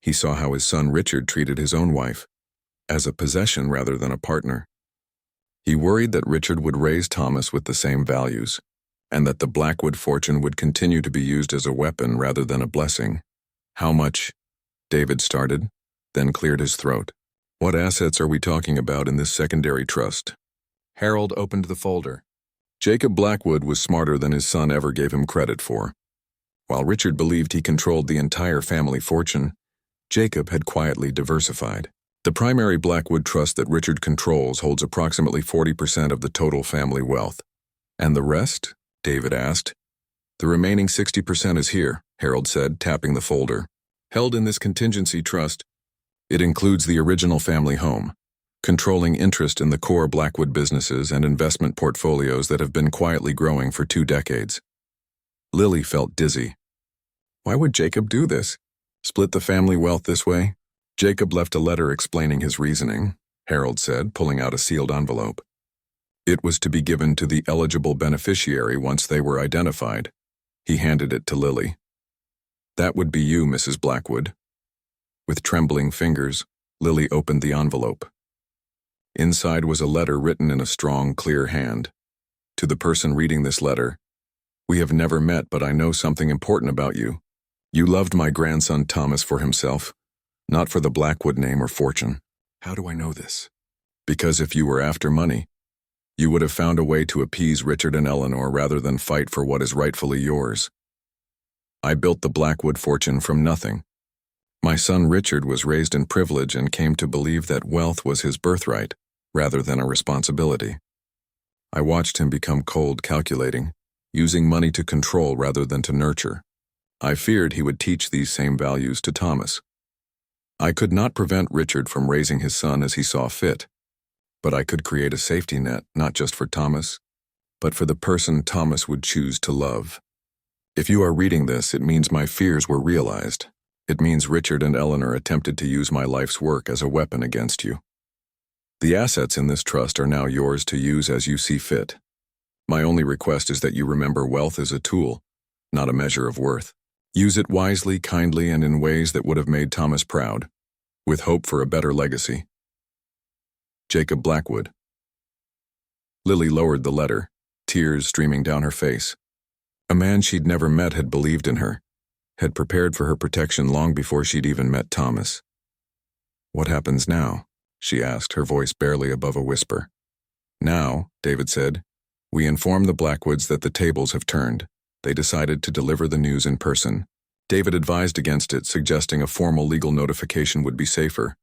He saw how his son Richard treated his own wife, as a possession rather than a partner. He worried that Richard would raise Thomas with the same values, and that the Blackwood fortune would continue to be used as a weapon rather than a blessing. How much? David started, then cleared his throat. What assets are we talking about in this secondary trust? Harold opened the folder. Jacob Blackwood was smarter than his son ever gave him credit for. While Richard believed he controlled the entire family fortune, Jacob had quietly diversified. The primary Blackwood trust that Richard controls holds approximately 40% of the total family wealth. And the rest? David asked. The remaining 60% is here, Harold said, tapping the folder. Held in this contingency trust, it includes the original family home, controlling interest in the core Blackwood businesses and investment portfolios that have been quietly growing for 2 decades. Lily felt dizzy. Why would Jacob do this? Split the family wealth this way? Jacob left a letter explaining his reasoning, Harold said, pulling out a sealed envelope. It was to be given to the eligible beneficiary once they were identified. He handed it to Lily. That would be you, Mrs. Blackwood. With trembling fingers, Lily opened the envelope. Inside was a letter written in a strong, clear hand. To the person reading this letter, we have never met, but I know something important about you. You loved my grandson Thomas for himself, not for the Blackwood name or fortune. How do I know this? Because if you were after money, you would have found a way to appease Richard and Eleanor rather than fight for what is rightfully yours. I built the Blackwood fortune from nothing. My son Richard was raised in privilege and came to believe that wealth was his birthright, rather than a responsibility. I watched him become cold, calculating, using money to control rather than to nurture. I feared he would teach these same values to Thomas. I could not prevent Richard from raising his son as he saw fit, but I could create a safety net not just for Thomas, but for the person Thomas would choose to love. If you are reading this, it means my fears were realized. It means Richard and Eleanor attempted to use my life's work as a weapon against you. The assets in this trust are now yours to use as you see fit. My only request is that you remember wealth is a tool, not a measure of worth. Use it wisely, kindly, and in ways that would have made Thomas proud, with hope for a better legacy. Jacob Blackwood. Lily lowered the letter, tears streaming down her face. A man she'd never met had believed in her, had prepared for her protection long before she'd even met Thomas. "What happens now?" she asked, her voice barely above a whisper. "Now," David said, "we inform the Blackwoods that the tables have turned. They decided to deliver the news in person." David advised against it, suggesting a formal legal notification would be safer,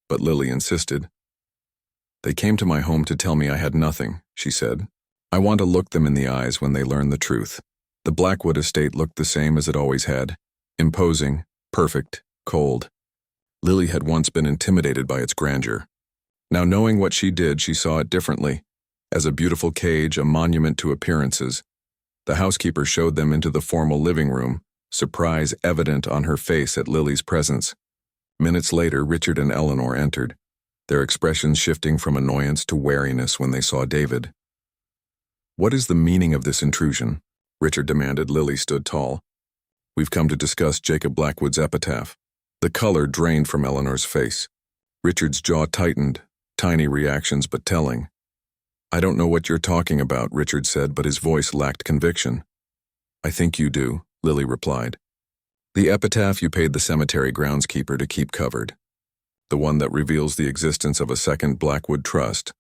but Lily insisted. "They came to my home to tell me I had nothing," she said. "I want to look them in the eyes when they learn the truth." The Blackwood estate looked the same as it always had, imposing, perfect, cold. Lily had once been intimidated by its grandeur. Now, knowing what she did, she saw it differently, as a beautiful cage, a monument to appearances. The housekeeper showed them into the formal living room, surprise evident on her face at Lily's presence. Minutes later, Richard and Eleanor entered, their expressions shifting from annoyance to wariness when they saw David. "What is the meaning of this intrusion?" Richard demanded. Lily stood tall. "We've come to discuss Jacob Blackwood's epitaph." The color drained from Eleanor's face. Richard's jaw tightened, tiny reactions but telling. "I don't know what you're talking about," Richard said, but his voice lacked conviction. "I think you do," Lily replied. "The epitaph you paid the cemetery groundskeeper to keep covered. The one that reveals the existence of a second Blackwood trust."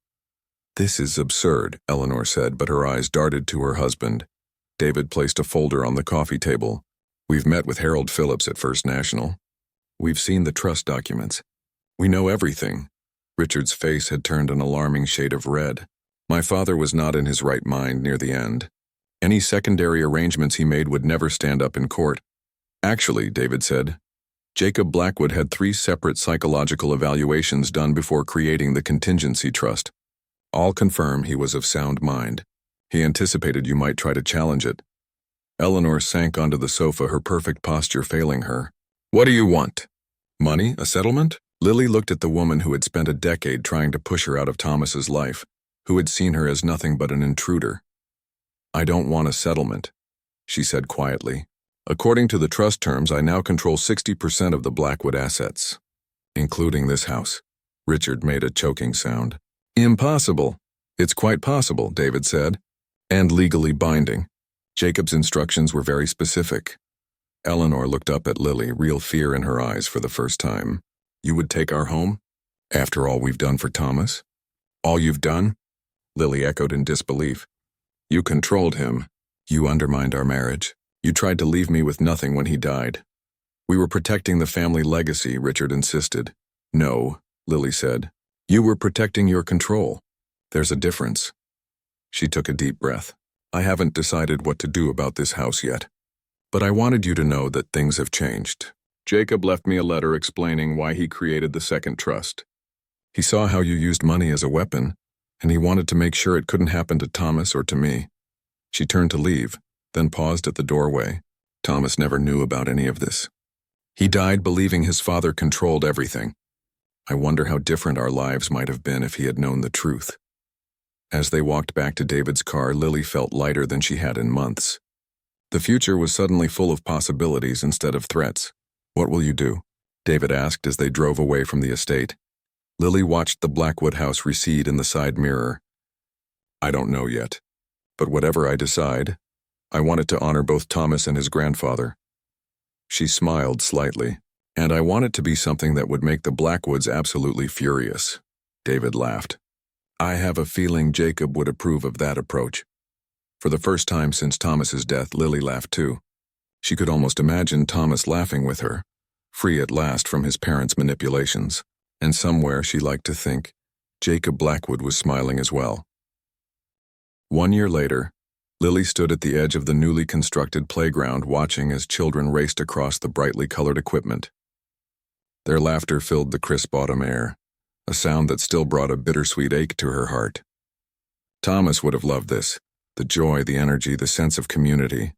"This is absurd," Eleanor said, but her eyes darted to her husband. David placed a folder on the coffee table. "We've met with Harold Phillips at First National. We've seen the trust documents. We know everything." Richard's face had turned an alarming shade of red. "My father was not in his right mind near the end. Any secondary arrangements he made would never stand up in court." "Actually," David said, "Jacob Blackwood had 3 separate psychological evaluations done before creating the contingency trust. All confirm he was of sound mind. He anticipated you might try to challenge it." Eleanor sank onto the sofa, her perfect posture failing her. "What do you want? Money? A settlement?" Lily looked at the woman who had spent a decade trying to push her out of Thomas's life, who had seen her as nothing but an intruder. "I don't want a settlement," she said quietly. "According to the trust terms, I now control 60% of the Blackwood assets, including this house." Richard made a choking sound. "Impossible." "It's quite possible," David said, "and legally binding." Jacob's instructions were very specific. Eleanor looked up at Lily, real fear in her eyes for the first time. "You would take our home? After all we've done for Thomas?" "All you've done?" Lily echoed in disbelief. "You controlled him. You undermined our marriage. You tried to leave me with nothing when he died." "We were protecting the family legacy," Richard insisted. "No," Lily said. "You were protecting your control. There's a difference." She took a deep breath. "I haven't decided what to do about this house yet. But I wanted you to know that things have changed. Jacob left me a letter explaining why he created the second trust. He saw how you used money as a weapon, and he wanted to make sure it couldn't happen to Thomas or to me." She turned to leave, then paused at the doorway. "Thomas never knew about any of this. He died believing his father controlled everything. I wonder how different our lives might have been if he had known the truth." As they walked back to David's car, Lily felt lighter than she had in months. The future was suddenly full of possibilities instead of threats. "What will you do?" David asked as they drove away from the estate. Lily watched the Blackwood house recede in the side mirror. "I don't know yet. But whatever I decide, I want it to honor both Thomas and his grandfather." She smiled slightly. "And I want it to be something that would make the Blackwoods absolutely furious." David laughed. "I have a feeling Jacob would approve of that approach." For the first time since Thomas's death, Lily laughed too. She could almost imagine Thomas laughing with her, free at last from his parents' manipulations. And somewhere, she liked to think, Jacob Blackwood was smiling as well. 1 year later, Lily stood at the edge of the newly constructed playground watching as children raced across the brightly colored equipment. Their laughter filled the crisp autumn air, a sound that still brought a bittersweet ache to her heart. Thomas would have loved this, The joy, the energy, the sense of community.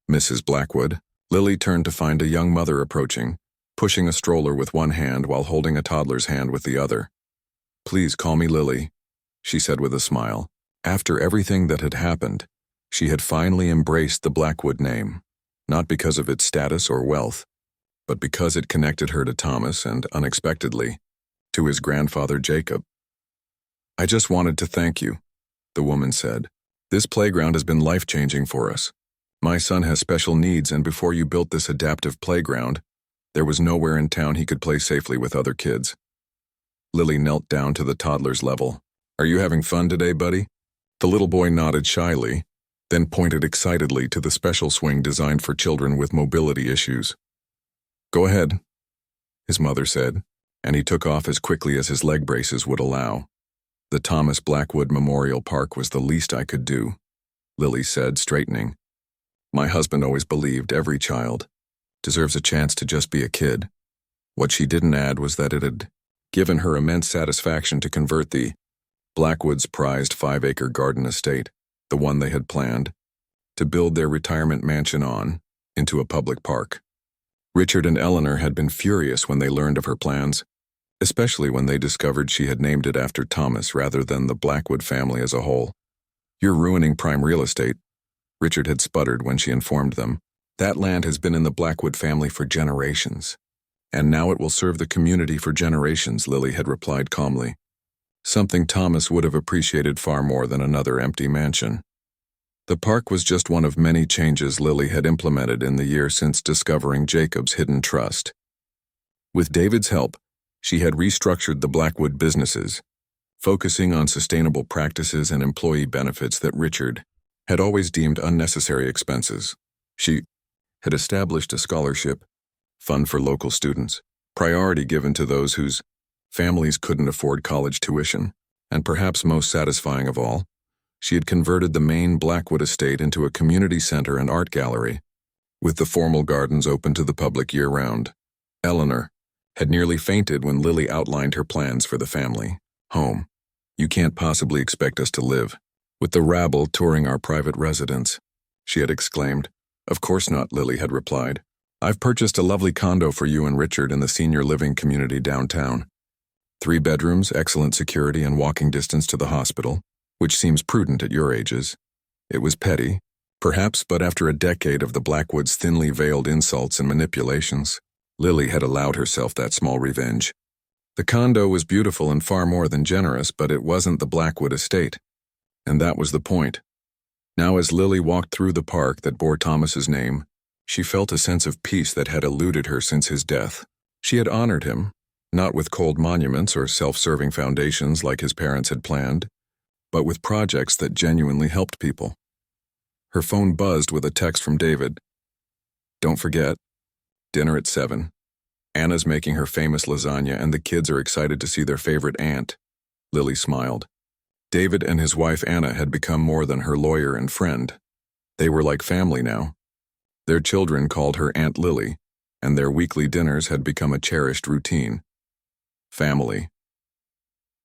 Mrs. Blackwood. Lily turned to find a young mother approaching, pushing a stroller with one hand while holding a toddler's hand with the other. "Please call me Lily," she said with a smile. After everything that had happened, she had finally embraced the Blackwood name, not because of its status or wealth, but because it connected her to Thomas and, unexpectedly, to his grandfather Jacob. "I just wanted to thank you," the woman said. "This playground has been life-changing for us. My son has special needs, and before you built this adaptive playground, there was nowhere in town he could play safely with other kids." Lily knelt down to the toddler's level. "Are you having fun today, buddy?" The little boy nodded shyly, then pointed excitedly to the special swing designed for children with mobility issues. "Go ahead," his mother said, and he took off as quickly as his leg braces would allow. "The Thomas Blackwood Memorial Park was the least I could do," Lily said, straightening. "My husband always believed every child deserves a chance to just be a kid." What she didn't add was that it had given her immense satisfaction to convert the Blackwood's prized 5-acre garden estate, the one they had planned, to build their retirement mansion on, into a public park. Richard and Eleanor had been furious when they learned of her plans, especially when they discovered she had named it after Thomas rather than the Blackwood family as a whole. "You're ruining prime real estate," Richard had sputtered when she informed them. "That land has been in the Blackwood family for generations. And now it will serve the community for generations," Lily had replied calmly. Something Thomas would have appreciated far more than another empty mansion. The park was just one of many changes Lily had implemented in the year since discovering Jacob's hidden trust. With David's help, she had restructured the Blackwood businesses, focusing on sustainable practices and employee benefits that Richard had always deemed unnecessary expenses. She had established a scholarship fund for local students, priority given to those whose families couldn't afford college tuition, and perhaps most satisfying of all, she had converted the main Blackwood estate into a community center and art gallery, with the formal gardens open to the public year-round. Eleanor had nearly fainted when Lily outlined her plans for the family home. "You can't possibly expect us to live with the rabble touring our private residence," she had exclaimed. "Of course not," Lily had replied. "I've purchased a lovely condo for you and Richard in the senior living community downtown. 3 bedrooms, excellent security, and walking distance to the hospital, which seems prudent at your ages." It was petty, perhaps, but after a decade of the Blackwoods' thinly veiled insults and manipulations, Lily had allowed herself that small revenge. The condo was beautiful and far more than generous, but it wasn't the Blackwood estate. And that was the point. Now as Lily walked through the park that bore Thomas's name, she felt a sense of peace that had eluded her since his death. She had honored him, not with cold monuments or self-serving foundations like his parents had planned, but with projects that genuinely helped people. Her phone buzzed with a text from David. "Don't forget, dinner at 7. Anna's making her famous lasagna and the kids are excited to see their favorite aunt." Lily smiled. David and his wife Anna had become more than her lawyer and friend. They were like family now. Their children called her Aunt Lily, and their weekly dinners had become a cherished routine. Family.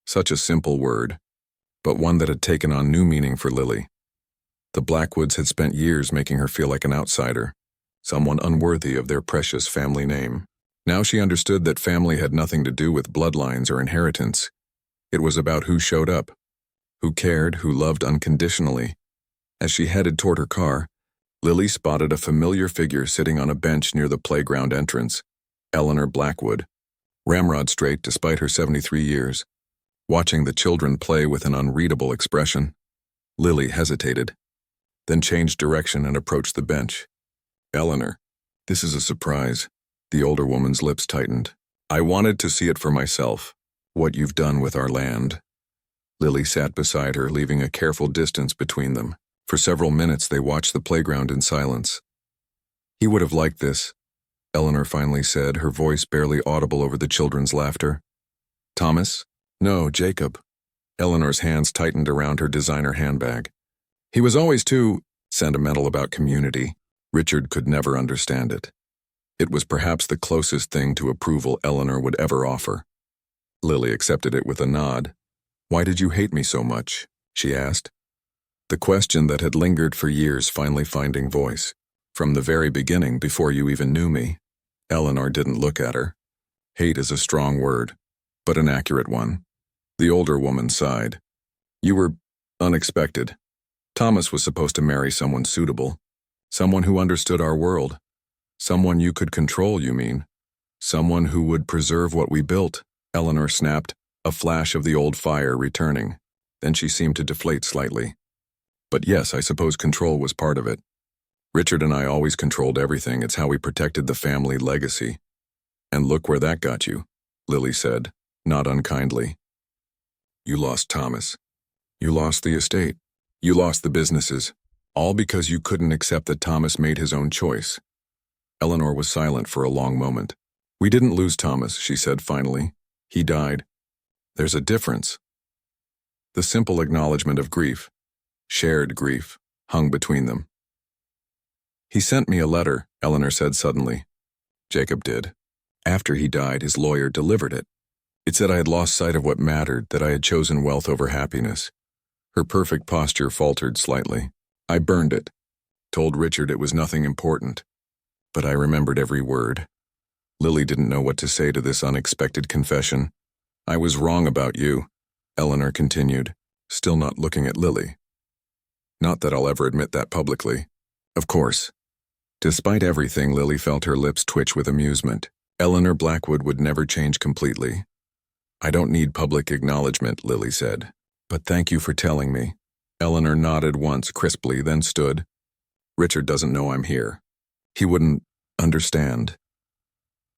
Such a simple word, but one that had taken on new meaning for Lily. The Blackwoods had spent years making her feel like an outsider, someone unworthy of their precious family name. Now she understood that family had nothing to do with bloodlines or inheritance. It was about who showed up, who cared, who loved unconditionally. As she headed toward her car, Lily spotted a familiar figure sitting on a bench near the playground entrance, Eleanor Blackwood, ramrod straight despite her 73 years. Watching the children play with an unreadable expression, Lily hesitated, then changed direction and approached the bench. "Eleanor, this is a surprise." The older woman's lips tightened. "I wanted to see it for myself, what you've done with our land." Lily sat beside her, leaving a careful distance between them. For several minutes they watched the playground in silence. "He would have liked this," Eleanor finally said, her voice barely audible over the children's laughter. "Thomas?" "No, Jacob." Eleanor's hands tightened around her designer handbag. "He was always too sentimental about community." Richard could never understand it. It was perhaps the closest thing to approval Eleanor would ever offer. Lily accepted it with a nod. "Why did you hate me so much?" she asked. The question that had lingered for years finally finding voice. From the very beginning, before you even knew me. Eleanor didn't look at her. Hate is a strong word, but an accurate one. The older woman sighed. You were unexpected. Thomas was supposed to marry someone suitable. Someone who understood our world. Someone you could control, you mean? Someone who would preserve what we built, Eleanor snapped, a flash of the old fire returning. Then she seemed to deflate slightly. But yes, I suppose control was part of it. Richard and I always controlled everything. It's how we protected the family legacy. And look where that got you, Lily said, not unkindly. You lost Thomas. You lost the estate. You lost the businesses. All because you couldn't accept that Thomas made his own choice. Eleanor was silent for a long moment. We didn't lose Thomas, she said finally. He died. There's a difference. The simple acknowledgement of grief, shared grief, hung between them. He sent me a letter, Eleanor said suddenly. Jacob did. After he died, his lawyer delivered it. It said I had lost sight of what mattered, that I had chosen wealth over happiness. Her perfect posture faltered slightly. I burned it. Told Richard it was nothing important. But I remembered every word. Lily didn't know what to say to this unexpected confession. I was wrong about you, Eleanor continued, still not looking at Lily. Not that I'll ever admit that publicly. Of course. Despite everything, Lily felt her lips twitch with amusement. Eleanor Blackwood would never change completely. I don't need public acknowledgement, Lily said. But thank you for telling me. Eleanor nodded once crisply, then stood. Richard doesn't know I'm here. He wouldn't understand.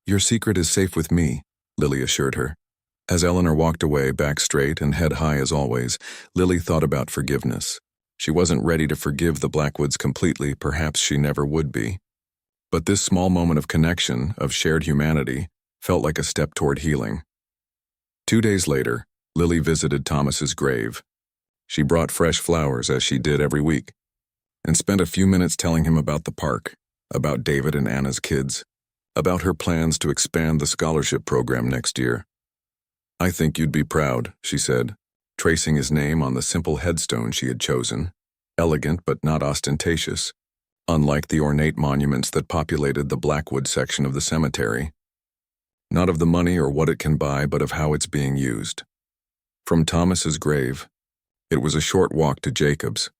Your secret is safe with me, Lily assured her. As Eleanor walked away, back straight and head high as always, Lily thought about forgiveness. She wasn't ready to forgive the Blackwoods completely, perhaps she never would be. But this small moment of connection, of shared humanity, felt like a step toward healing. 2 days later, Lily visited Thomas's grave. She brought fresh flowers, as she did every week, and spent a few minutes telling him about the park, about David and Anna's kids, about her plans to expand the scholarship program next year. I think you'd be proud, she said, tracing his name on the simple headstone she had chosen, elegant but not ostentatious, unlike the ornate monuments that populated the Blackwood section of the cemetery. Not of the money or what it can buy, but of how it's being used. From Thomas's grave, it was a short walk to Jacob's.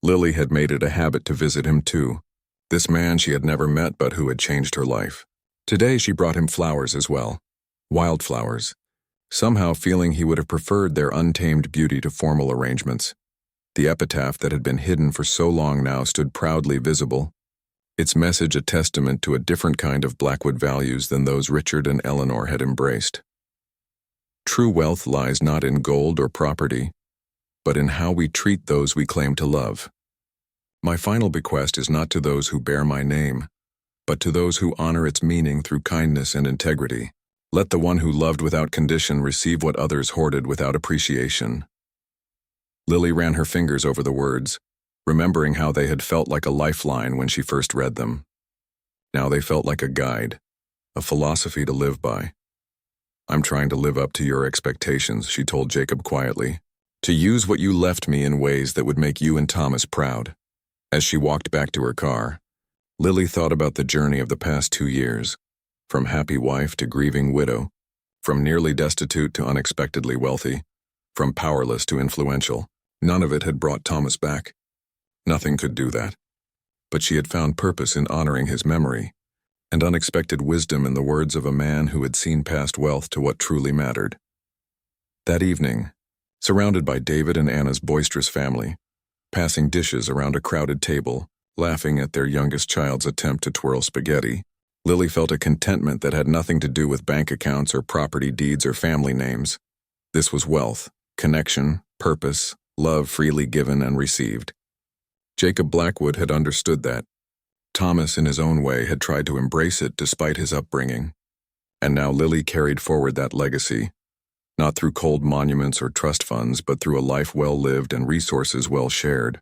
Lily had made it a habit to visit him too, this man she had never met but who had changed her life. Today she brought him flowers as well, wildflowers, somehow feeling he would have preferred their untamed beauty to formal arrangements. The epitaph that had been hidden for so long now stood proudly visible, its message a testament to a different kind of Blackwood values than those Richard and Eleanor had embraced. True wealth lies not in gold or property, but in how we treat those we claim to love. My final bequest is not to those who bear my name, but to those who honor its meaning through kindness and integrity. Let the one who loved without condition receive what others hoarded without appreciation. Lily ran her fingers over the words, remembering how they had felt like a lifeline when she first read them. Now they felt like a guide, a philosophy to live by. I'm trying to live up to your expectations, she told Jacob quietly, to use what you left me in ways that would make you and Thomas proud. As she walked back to her car, Lily thought about the journey of the past 2 years, from happy wife to grieving widow, from nearly destitute to unexpectedly wealthy, from powerless to influential. None of it had brought Thomas back. Nothing could do that. But she had found purpose in honoring his memory, and unexpected wisdom in the words of a man who had seen past wealth to what truly mattered. That evening, surrounded by David and Anna's boisterous family, passing dishes around a crowded table, laughing at their youngest child's attempt to twirl spaghetti, Lily felt a contentment that had nothing to do with bank accounts or property deeds or family names. This was wealth, connection, purpose, love freely given and received. Jacob Blackwood had understood that. Thomas, in his own way, had tried to embrace it despite his upbringing. And now Lily carried forward that legacy, not through cold monuments or trust funds, but through a life well lived and resources well shared.